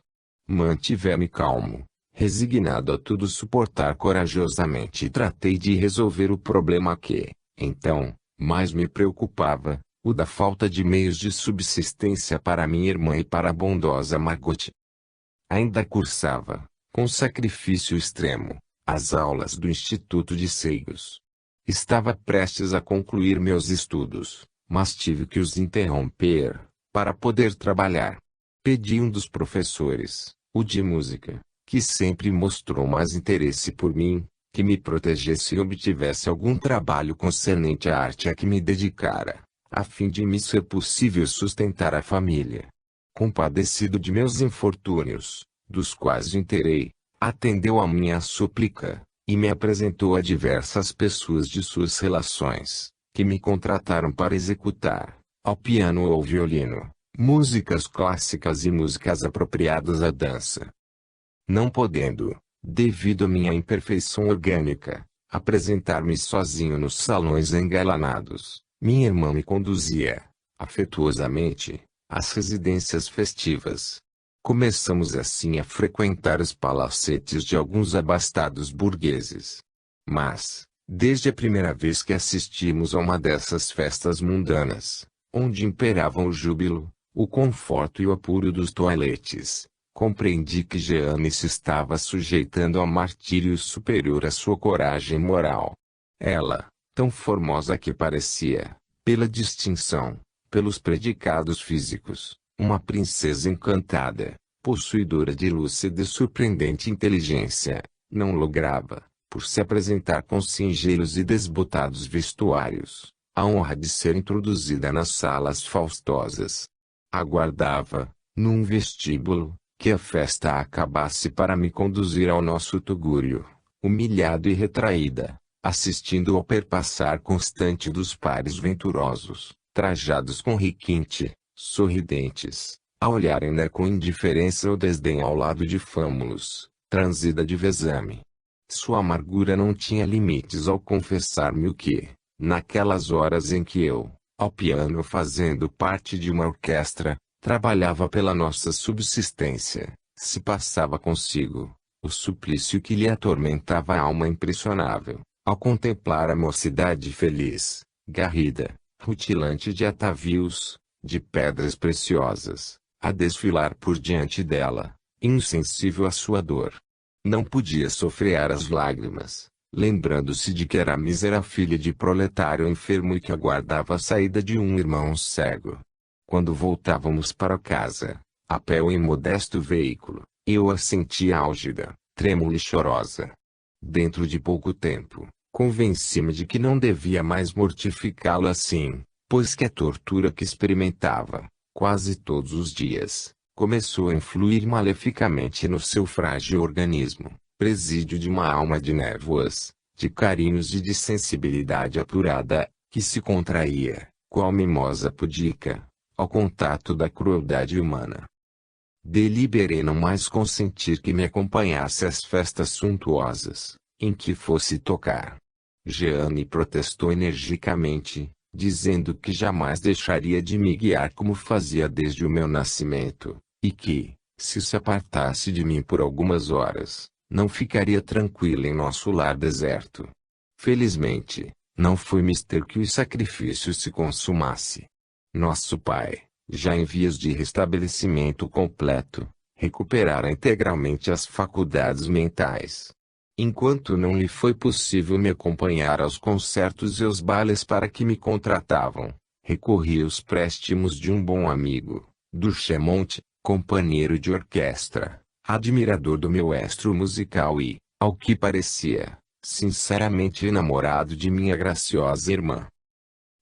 Mantive-me calmo, resignado a tudo suportar corajosamente e tratei de resolver o problema que, então, mais me preocupava, o da falta de meios de subsistência para minha irmã e para a bondosa Margot. Ainda cursava, com sacrifício extremo, as aulas do Instituto de Seigos. Estava prestes a concluir meus estudos, mas tive que os interromper, para poder trabalhar. Pedi um dos professores, o de música, que sempre mostrou mais interesse por mim, que me protegesse e obtivesse algum trabalho concernente à arte a que me dedicara, a fim de me ser possível sustentar a família. Compadecido de meus infortúnios, dos quais inteirei, atendeu a minha súplica, e me apresentou a diversas pessoas de suas relações, que me contrataram para executar, ao piano ou violino, músicas clássicas e músicas apropriadas à dança. Não podendo, devido à minha imperfeição orgânica, apresentar-me sozinho nos salões engalanados, minha irmã me conduzia, afetuosamente, às residências festivas. Começamos assim a frequentar os palacetes de alguns abastados burgueses. Mas, desde a primeira vez que assistimos a uma dessas festas mundanas, onde imperavam o júbilo, o conforto e o apuro dos toaletes, compreendi que Jeanne se estava sujeitando a martírio superior à sua coragem moral. Ela, tão formosa que parecia, pela distinção, pelos predicados físicos, uma princesa encantada, possuidora de lúcida e surpreendente inteligência, não lograva, por se apresentar com singelos e desbotados vestuários, a honra de ser introduzida nas salas faustosas. Aguardava, num vestíbulo, que a festa acabasse para me conduzir ao nosso tugúrio, humilhado e retraída, assistindo ao perpassar constante dos pares venturosos, trajados com requinte, sorridentes, a olharem-na com indiferença ou desdém ao lado de Fâmulos, transida de vexame. Sua amargura não tinha limites ao confessar-me o que, naquelas horas em que eu, ao piano fazendo parte de uma orquestra, trabalhava pela nossa subsistência, se passava consigo, o suplício que lhe atormentava a alma impressionável, ao contemplar a mocidade feliz, garrida, rutilante de atavios, de pedras preciosas, a desfilar por diante dela, insensível à sua dor. Não podia sofrear as lágrimas, lembrando-se de que era mísera filha de proletário enfermo e que aguardava a saída de um irmão cego. Quando voltávamos para casa, a pé ou em modesto veículo, eu a sentia álgida, trêmula e chorosa. Dentro de pouco tempo, convenci-me de que não devia mais mortificá-lo assim, pois que a tortura que experimentava, quase todos os dias, começou a influir maleficamente no seu frágil organismo, presídio de uma alma de névoas, de carinhos e de sensibilidade apurada, que se contraía, qual mimosa pudica, ao contato da crueldade humana. Deliberei não mais consentir que me acompanhasse às festas suntuosas, em que fosse tocar. Jeane protestou energicamente, dizendo que jamais deixaria de me guiar como fazia desde o meu nascimento, e que, se apartasse de mim por algumas horas, não ficaria tranquila em nosso lar deserto. Felizmente, não foi mister que o sacrifício se consumasse. Nosso pai, já em vias de restabelecimento completo, recuperara integralmente as faculdades mentais. Enquanto não lhe foi possível me acompanhar aos concertos e aos bailes para que me contratavam, recorri aos préstimos de um bom amigo, Duchamont, companheiro de orquestra, admirador do meu estro musical e, ao que parecia, sinceramente enamorado de minha graciosa irmã.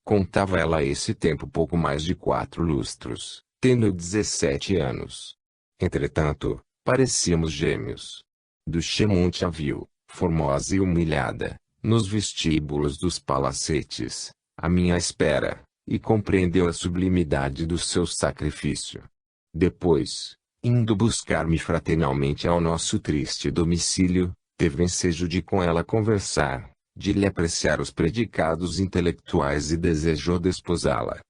Contava ela a esse tempo pouco mais de 4 lustros, tendo 17 anos. Entretanto, parecíamos gêmeos. Duchamont a viu, formosa e humilhada, nos vestíbulos dos palacetes, à minha espera, e compreendeu a sublimidade do seu sacrifício. Depois, indo buscar-me fraternalmente ao nosso triste domicílio, teve ensejo de com ela conversar, de lhe apreciar os predicados intelectuais e desejou desposá-la.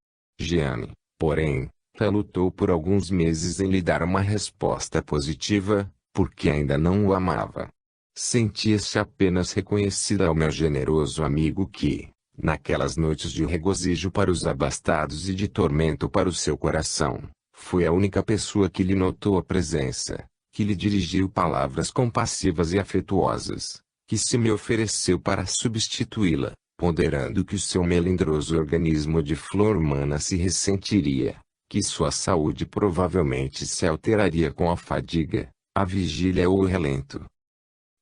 Jeane, porém, relutou por alguns meses em lhe dar uma resposta positiva, porque ainda não o amava. Sentia-se apenas reconhecida ao meu generoso amigo que, naquelas noites de regozijo para os abastados e de tormento para o seu coração, foi a única pessoa que lhe notou a presença, que lhe dirigiu palavras compassivas e afetuosas, que se me ofereceu para substituí-la, ponderando que o seu melindroso organismo de flor humana se ressentiria, que sua saúde provavelmente se alteraria com a fadiga, a vigília ou o relento.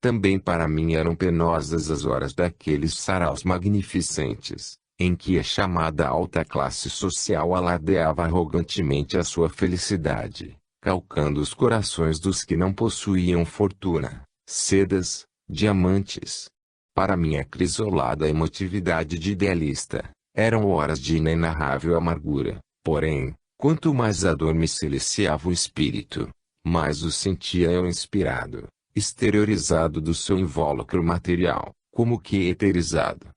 Também para mim eram penosas as horas daqueles saraus magnificentes, em que a chamada alta classe social alardeava arrogantemente a sua felicidade, calcando os corações dos que não possuíam fortuna, sedas, diamantes. Para minha crisolada emotividade de idealista, eram horas de inenarrável amargura, porém, quanto mais a dor me siliciava o espírito, mais o sentia eu inspirado, exteriorizado do seu invólucro material, como que eterizado.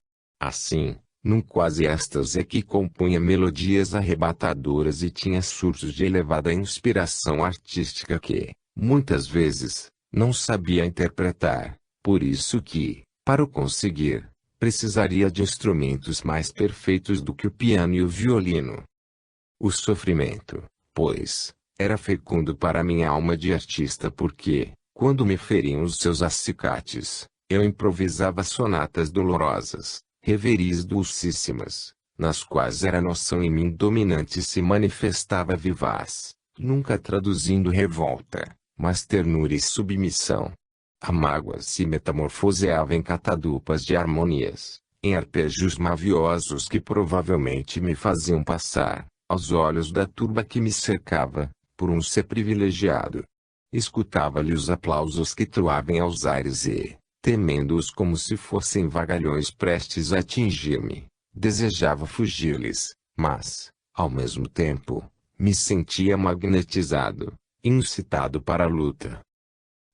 Assim, num quase êxtase que compunha melodias arrebatadoras e tinha surtos de elevada inspiração artística que, muitas vezes, não sabia interpretar, por isso que, para o conseguir, precisaria de instrumentos mais perfeitos do que o piano e o violino. O sofrimento, pois, era fecundo para minha alma de artista porque, quando me feriam os seus acicates, eu improvisava sonatas dolorosas, reveries dulcíssimas, nas quais era a noção em mim dominante se manifestava vivaz, nunca traduzindo revolta, mas ternura e submissão. A mágoa se metamorfoseava em catadupas de harmonias, em arpejos maviosos que provavelmente me faziam passar, aos olhos da turba que me cercava, por um ser privilegiado. Escutava-lhe os aplausos que troavam aos ares e, temendo-os como se fossem vagalhões prestes a atingir-me, desejava fugir-lhes, mas, ao mesmo tempo, me sentia magnetizado, incitado para a luta.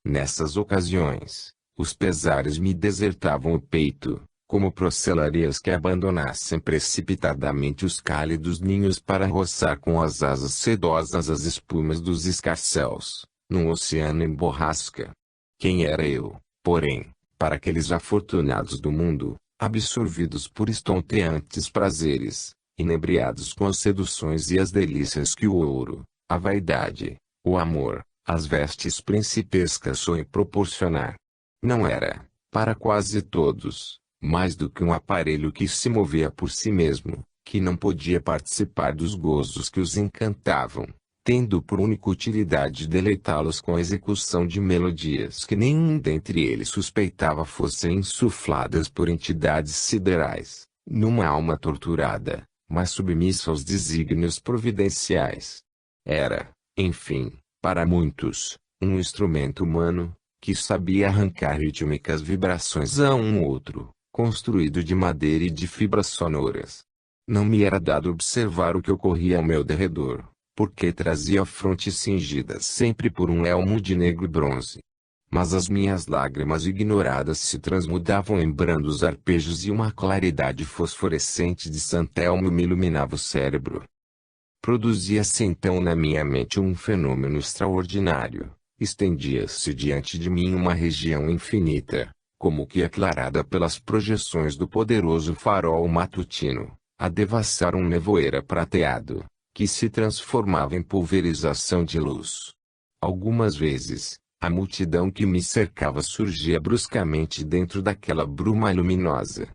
Nessas ocasiões, os pesares me desertavam o peito, como procelarias que abandonassem precipitadamente os cálidos ninhos para roçar com as asas sedosas as espumas dos escarcéus, num oceano em borrasca. Quem era eu, porém, para aqueles afortunados do mundo, absorvidos por estonteantes prazeres, inebriados com as seduções e as delícias que o ouro, a vaidade, o amor, as vestes principescas soem proporcionar? Não era, para quase todos, mais do que um aparelho que se movia por si mesmo, que não podia participar dos gozos que os encantavam, tendo por única utilidade deleitá-los com a execução de melodias que nenhum dentre eles suspeitava fossem insufladas por entidades siderais, numa alma torturada, mas submissa aos desígnios providenciais. Era, enfim, para muitos, um instrumento humano, que sabia arrancar rítmicas vibrações a um outro, construído de madeira e de fibras sonoras. Não me era dado observar o que ocorria ao meu derredor, porque trazia a fronte cingida sempre por um elmo de negro e bronze. Mas as minhas lágrimas ignoradas se transmudavam em brandos arpejos e uma claridade fosforescente de santelmo me iluminava o cérebro. Produzia-se então na minha mente um fenômeno extraordinário. Estendia-se diante de mim uma região infinita, como que aclarada pelas projeções do poderoso farol matutino, a devassar um nevoeiro prateado, que se transformava em pulverização de luz. Algumas vezes, a multidão que me cercava surgia bruscamente dentro daquela bruma luminosa.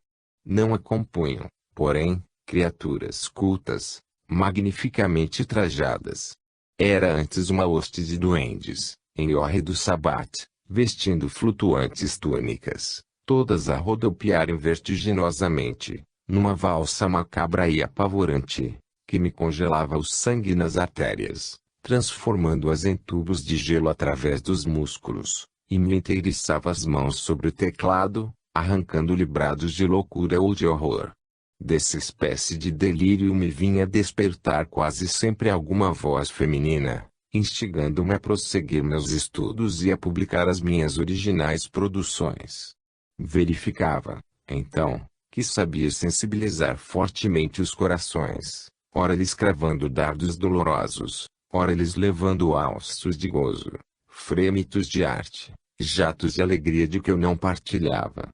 Não a compunham, porém, criaturas cultas, magnificamente trajadas. Era antes uma hoste de duendes, em hórrido sabate, vestindo flutuantes túnicas, todas a rodopiarem vertiginosamente, numa valsa macabra e apavorante, que me congelava o sangue nas artérias, transformando-as em tubos de gelo através dos músculos, e me inteiriçava as mãos sobre o teclado, arrancando-lhe brados de loucura ou de horror. Dessa espécie de delírio me vinha despertar quase sempre alguma voz feminina, instigando-me a prosseguir meus estudos e a publicar as minhas originais produções. Verificava, então, que sabia sensibilizar fortemente os corações, ora lhes cravando dardos dolorosos, ora lhes levando alços de gozo, frêmitos de arte, jatos de alegria de que eu não partilhava.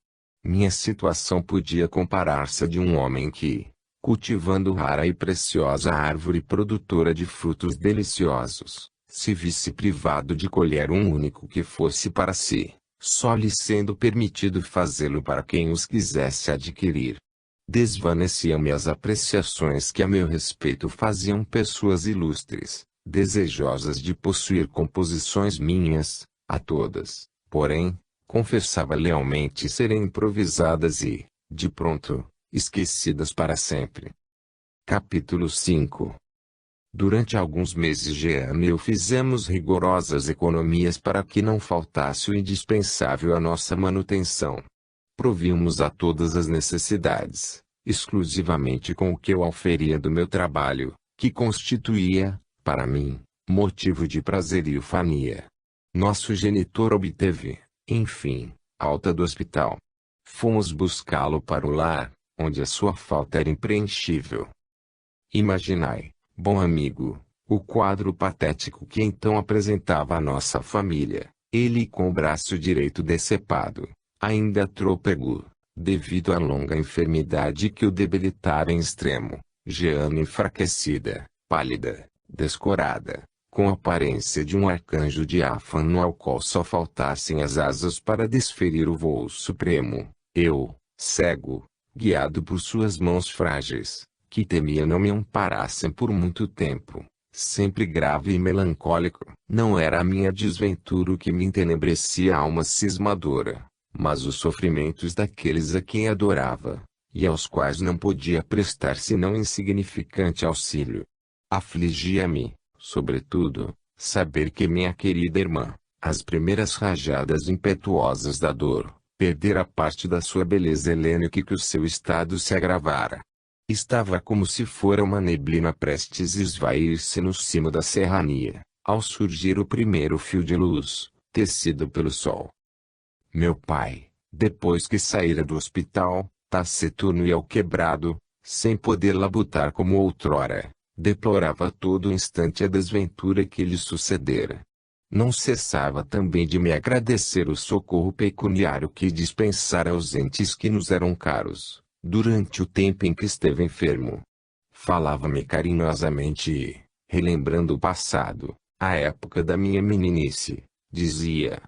Minha situação podia comparar-se à de um homem que, cultivando rara e preciosa árvore produtora de frutos deliciosos, se visse privado de colher um único que fosse para si, só lhe sendo permitido fazê-lo para quem os quisesse adquirir. Desvaneciam-me as apreciações que a meu respeito faziam pessoas ilustres, desejosas de possuir composições minhas, a todas, porém, confessava lealmente serem improvisadas e, de pronto, esquecidas para sempre. Capítulo 5. Durante alguns meses Jean e eu fizemos rigorosas economias para que não faltasse o indispensável à nossa manutenção. Províamos a todas as necessidades, exclusivamente com o que eu auferia do meu trabalho, que constituía, para mim, motivo de prazer e ufania. Nosso genitor obteve, enfim, alta do hospital. Fomos buscá-lo para o lar, onde a sua falta era impreenchível. Imaginai, bom amigo, o quadro patético que então apresentava a nossa família, ele com o braço direito decepado, ainda trôpego, devido à longa enfermidade que o debilitara em extremo, Jeane enfraquecida, pálida, descorada, com a aparência de um arcanjo diáfano ao qual só faltassem as asas para desferir o voo supremo, eu, cego, guiado por suas mãos frágeis, que temia não me amparassem por muito tempo, sempre grave e melancólico. Não era a minha desventura o que me entenebrecia a alma cismadora, mas os sofrimentos daqueles a quem adorava, e aos quais não podia prestar senão insignificante auxílio. Afligia-me, sobretudo, saber que minha querida irmã, às primeiras rajadas impetuosas da dor, perdera parte da sua beleza helênica e que o seu estado se agravara. Estava como se fora uma neblina prestes a esvair-se no cimo da serrania, ao surgir o primeiro fio de luz, tecido pelo sol. Meu pai, depois que saíra do hospital, taciturno e alquebrado, sem poder labutar como outrora, deplorava a todo instante a desventura que lhe sucedera. Não cessava também de me agradecer o socorro pecuniário que dispensara aos entes que nos eram caros, durante o tempo em que esteve enfermo. Falava-me carinhosamente e, relembrando o passado, a época da minha meninice, dizia: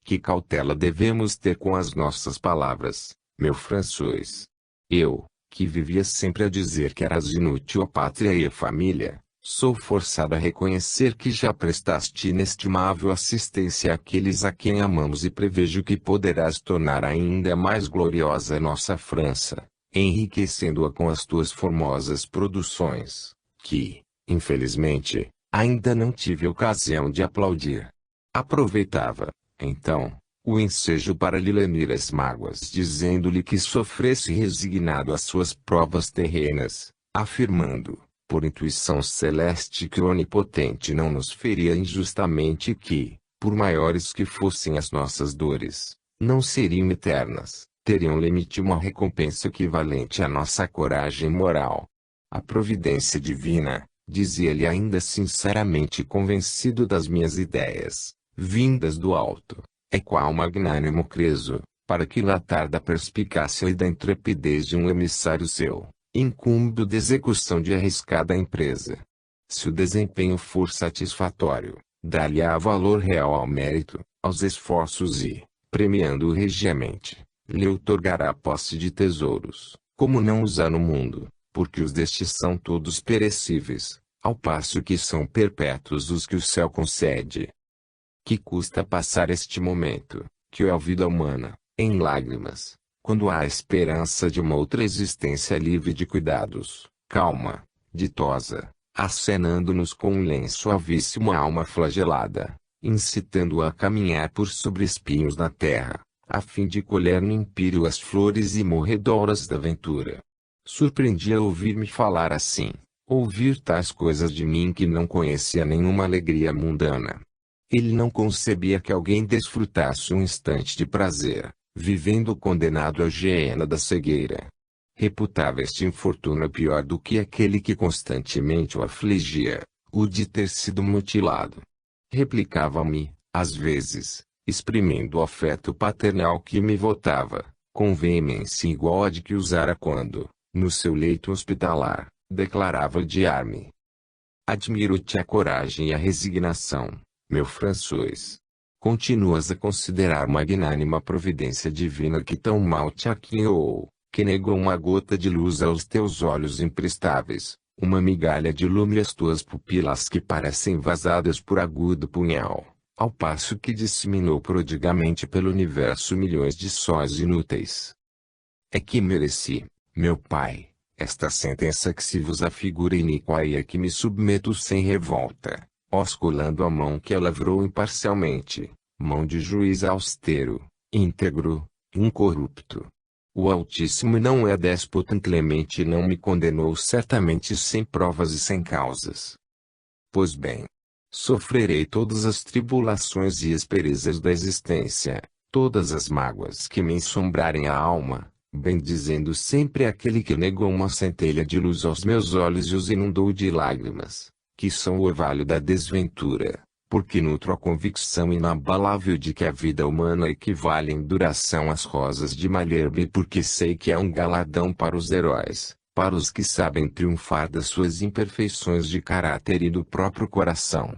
que cautela devemos ter com as nossas palavras, meu François. Eu, que vivia sempre a dizer que eras inútil à pátria e à família, sou forçado a reconhecer que já prestaste inestimável assistência àqueles a quem amamos e prevejo que poderás tornar ainda mais gloriosa nossa França, enriquecendo-a com as tuas formosas produções, que, infelizmente, ainda não tive ocasião de aplaudir. Aproveitava, então, o ensejo para lhe lenir as mágoas, dizendo-lhe que sofresse resignado as suas provas terrenas, afirmando, por intuição celeste, que o Onipotente não nos feria injustamente e que, por maiores que fossem as nossas dores, não seriam eternas, teriam limite, uma recompensa equivalente à nossa coragem moral. A providência divina, dizia-lhe ainda sinceramente convencido das minhas ideias, vindas do alto, é qual magnânimo Creso, para quilatar da perspicácia e da intrepidez de um emissário seu, incumbe de execução de arriscada empresa. Se o desempenho for satisfatório, dá-lhe-á valor real ao mérito, aos esforços e, premiando-o regiamente, lhe outorgará posse de tesouros, como não os há no mundo, porque os destes são todos perecíveis, ao passo que são perpétuos os que o céu concede. Que custa passar este momento, que é a vida humana, em lágrimas, quando há a esperança de uma outra existência livre de cuidados, calma, ditosa, acenando-nos com um lenço suavíssimo a alma flagelada, incitando-a a caminhar por sobre espinhos na terra, a fim de colher no empírio as flores imorredoras da ventura. Surpreendia ouvir-me falar assim, ouvir tais coisas de mim que não conhecia nenhuma alegria mundana. Ele não concebia que alguém desfrutasse um instante de prazer, vivendo condenado à hiena da cegueira. Reputava este infortúnio pior do que aquele que constantemente o afligia, o de ter sido mutilado. Replicava-me, às vezes, exprimindo o afeto paternal que me votava, com veemência igual à de que usara quando, no seu leito hospitalar, declarava odiar-me. Admiro-te a coragem e a resignação, meu François. Continuas a considerar magnânima a providência divina que tão mal te aquinhoou, que negou uma gota de luz aos teus olhos imprestáveis, uma migalha de lume às tuas pupilas que parecem vazadas por agudo punhal, ao passo que disseminou prodigamente pelo universo milhões de sóis inúteis. É que mereci, meu pai, esta sentença que se vos afigura iníqua e a que me submeto sem revolta, osculando a mão que a lavrou imparcialmente, mão de juiz austero, íntegro, incorrupto. O Altíssimo não é déspota inclemente e não me condenou certamente sem provas e sem causas. Pois bem, sofrerei todas as tribulações e asperezas da existência, todas as mágoas que me ensombrarem a alma, bendizendo sempre aquele que negou uma centelha de luz aos meus olhos e os inundou de lágrimas, que são o orvalho da desventura, porque nutro a convicção inabalável de que a vida humana equivale em duração às rosas de Malherbe, e porque sei que é um galardão para os heróis, para os que sabem triunfar das suas imperfeições de caráter e do próprio coração.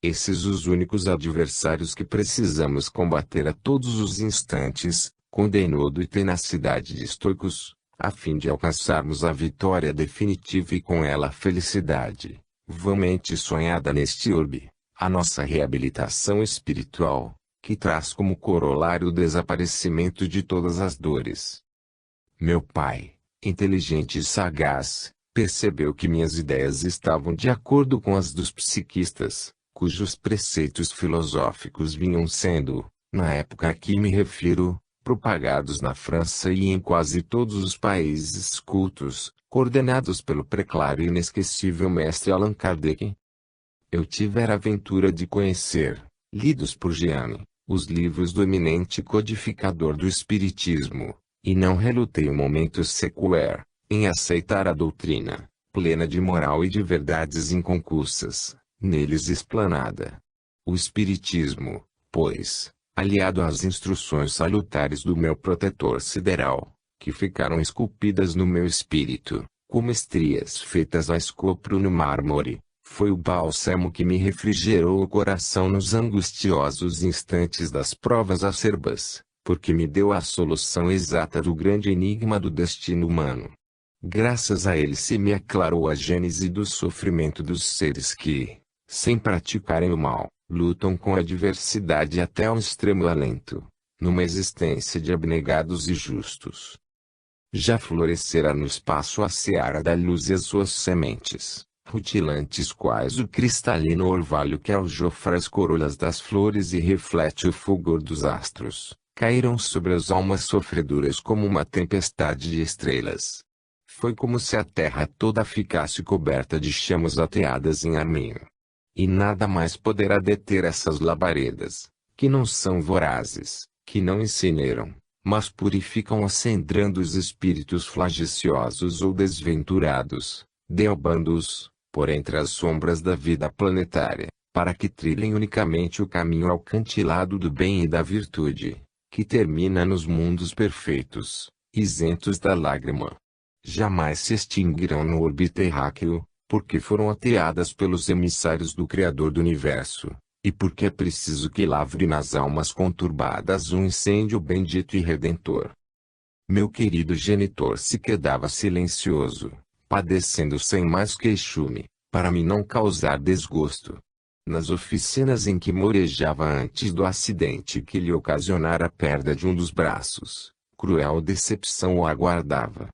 Esses os únicos adversários que precisamos combater a todos os instantes, com denodo e tenacidade de estoicos, a fim de alcançarmos a vitória definitiva e com ela a felicidade, vãmente sonhada neste orbe, a nossa reabilitação espiritual, que traz como corolário o desaparecimento de todas as dores. Meu pai, inteligente e sagaz, percebeu que minhas ideias estavam de acordo com as dos psiquistas, cujos preceitos filosóficos vinham sendo, na época a que me refiro, propagados na França e em quase todos os países cultos, coordenados pelo preclaro e inesquecível mestre Allan Kardec. Eu tivera a ventura de conhecer, lidos por Jeanne, os livros do eminente codificador do Espiritismo, e não relutei um momento sequer, em aceitar a doutrina, plena de moral e de verdades inconcussas, neles explanada. O Espiritismo, pois, aliado às instruções salutares do meu protetor sideral, que ficaram esculpidas no meu espírito, como estrias feitas a escopro no mármore, foi o bálsamo que me refrigerou o coração nos angustiosos instantes das provas acerbas, porque me deu a solução exata do grande enigma do destino humano. Graças a ele se me aclarou a gênese do sofrimento dos seres que, sem praticarem o mal, lutam com a adversidade até ao extremo alento, numa existência de abnegados e justos. Já florescerá no espaço a seara da luz e as suas sementes, rutilantes quais o cristalino orvalho que aljofra as corolas das flores e reflete o fulgor dos astros, caíram sobre as almas sofredoras como uma tempestade de estrelas. Foi como se a terra toda ficasse coberta de chamas ateadas em arminho. E nada mais poderá deter essas labaredas, que não são vorazes, que não incineram, mas purificam acendrando os espíritos flagiciosos ou desventurados, derrubando-os, por entre as sombras da vida planetária, para que trilhem unicamente o caminho alcantilado do bem e da virtude, que termina nos mundos perfeitos, isentos da lágrima. Jamais se extinguirão no orbe terráqueo, porque foram ateadas pelos emissários do Criador do Universo, e porque é preciso que lavre nas almas conturbadas um incêndio bendito e redentor. Meu querido genitor se quedava silencioso, padecendo sem mais queixume, para me não causar desgosto. Nas oficinas em que morejava antes do acidente que lhe ocasionara a perda de um dos braços, cruel decepção o aguardava.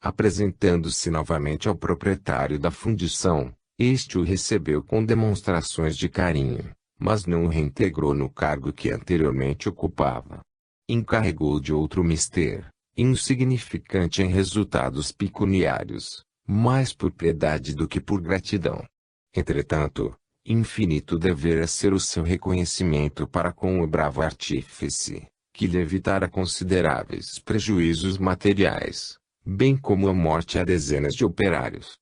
Apresentando-se novamente ao proprietário da fundição, este o recebeu com demonstrações de carinho, mas não o reintegrou no cargo que anteriormente ocupava. Encarregou de outro mister, insignificante em resultados pecuniários, mais por piedade do que por gratidão. Entretanto, infinito devera ser o seu reconhecimento para com o bravo artífice, que lhe evitara consideráveis prejuízos materiais, bem como a morte a dezenas de operários.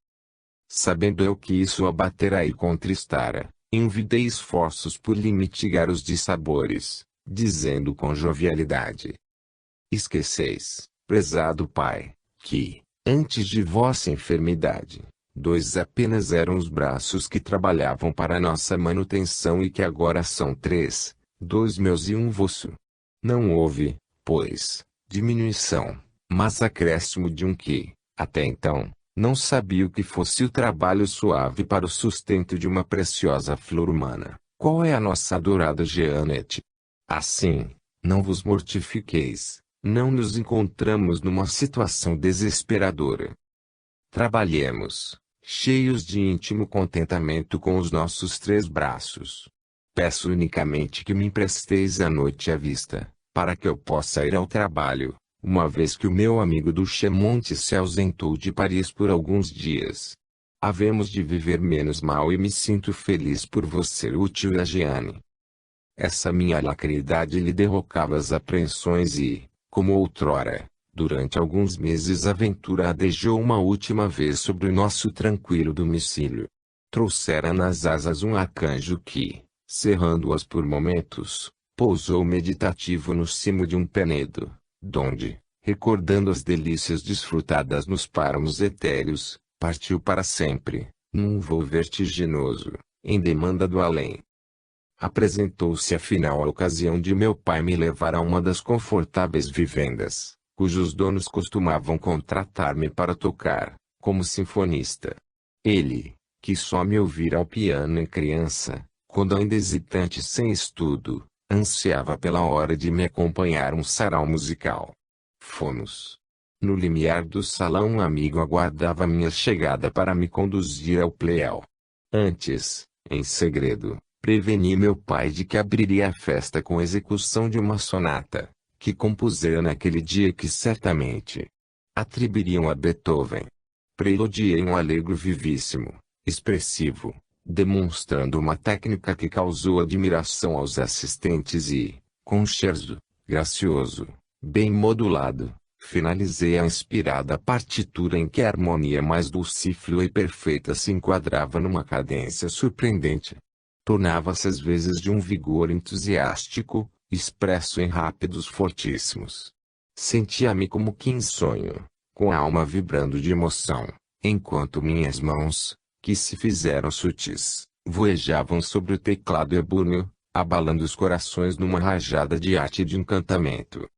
Sabendo eu que isso o abatera e contristara, envidei esforços por lhe mitigar os dissabores, dizendo com jovialidade: esqueceis, prezado pai, que, antes de vossa enfermidade, dois apenas eram os braços que trabalhavam para nossa manutenção e que agora são três, dois meus e um vosso. Não houve, pois, diminuição, mas acréscimo de um que, até então, não sabia o que fosse o trabalho suave para o sustento de uma preciosa flor humana, qual é a nossa adorada Jeanette. Assim, não vos mortifiqueis, não nos encontramos numa situação desesperadora. Trabalhemos, cheios de íntimo contentamento com os nossos três braços. Peço unicamente que me empresteis a noite à vista, para que eu possa ir ao trabalho, uma vez que o meu amigo do Chemonte se ausentou de Paris por alguns dias. Havemos de viver menos mal e me sinto feliz por você útil a Jeanne. Essa minha alacridade lhe derrocava as apreensões e, como outrora, durante alguns meses a ventura adejou uma última vez sobre o nosso tranquilo domicílio. Trouxera nas asas um arcanjo que, cerrando-as por momentos, pousou meditativo no cimo de um penedo, donde, recordando as delícias desfrutadas nos páramos etéreos, partiu para sempre, num voo vertiginoso, em demanda do além. Apresentou-se afinal a ocasião de meu pai me levar a uma das confortáveis vivendas, cujos donos costumavam contratar-me para tocar, como sinfonista. Ele, que só me ouvira ao piano em criança, quando ainda hesitante e sem estudo, ansiava pela hora de me acompanhar um sarau musical. Fomos. No limiar do salão um amigo aguardava minha chegada para me conduzir ao pléu. Antes, em segredo, preveni meu pai de que abriria a festa com a execução de uma sonata, que compusera naquele dia que certamente atribuiriam a Beethoven. Preludiei um allegro vivíssimo, expressivo, demonstrando uma técnica que causou admiração aos assistentes e, com um scherzo, gracioso, bem modulado, finalizei a inspirada partitura em que a harmonia mais dulcíflua e perfeita se enquadrava numa cadência surpreendente. Tornava-se às vezes de um vigor entusiástico, expresso em rápidos fortíssimos. Sentia-me como que em sonho, com a alma vibrando de emoção, enquanto minhas mãos, que se fizeram sutis, voejavam sobre o teclado ebúrneo, abalando os corações numa rajada de arte e de encantamento.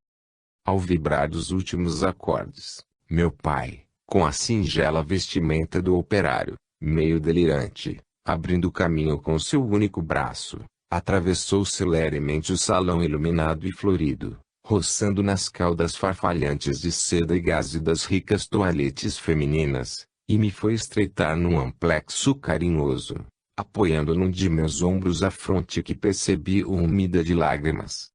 Ao vibrar dos últimos acordes, meu pai, com a singela vestimenta do operário, meio delirante, abrindo caminho com seu único braço, atravessou celeremente o salão iluminado e florido, roçando nas caudas farfalhantes de seda e gaze das ricas toaletes femininas, e me foi estreitar num amplexo carinhoso, apoiando num de meus ombros a fronte que percebi úmida de lágrimas.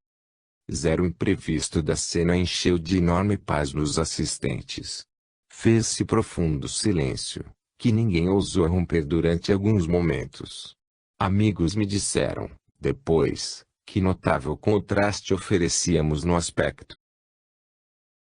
Zero imprevisto da cena encheu de enorme paz nos assistentes. Fez-se profundo silêncio, que ninguém ousou romper durante alguns momentos. Amigos me disseram, depois, que notável contraste oferecíamos no aspecto.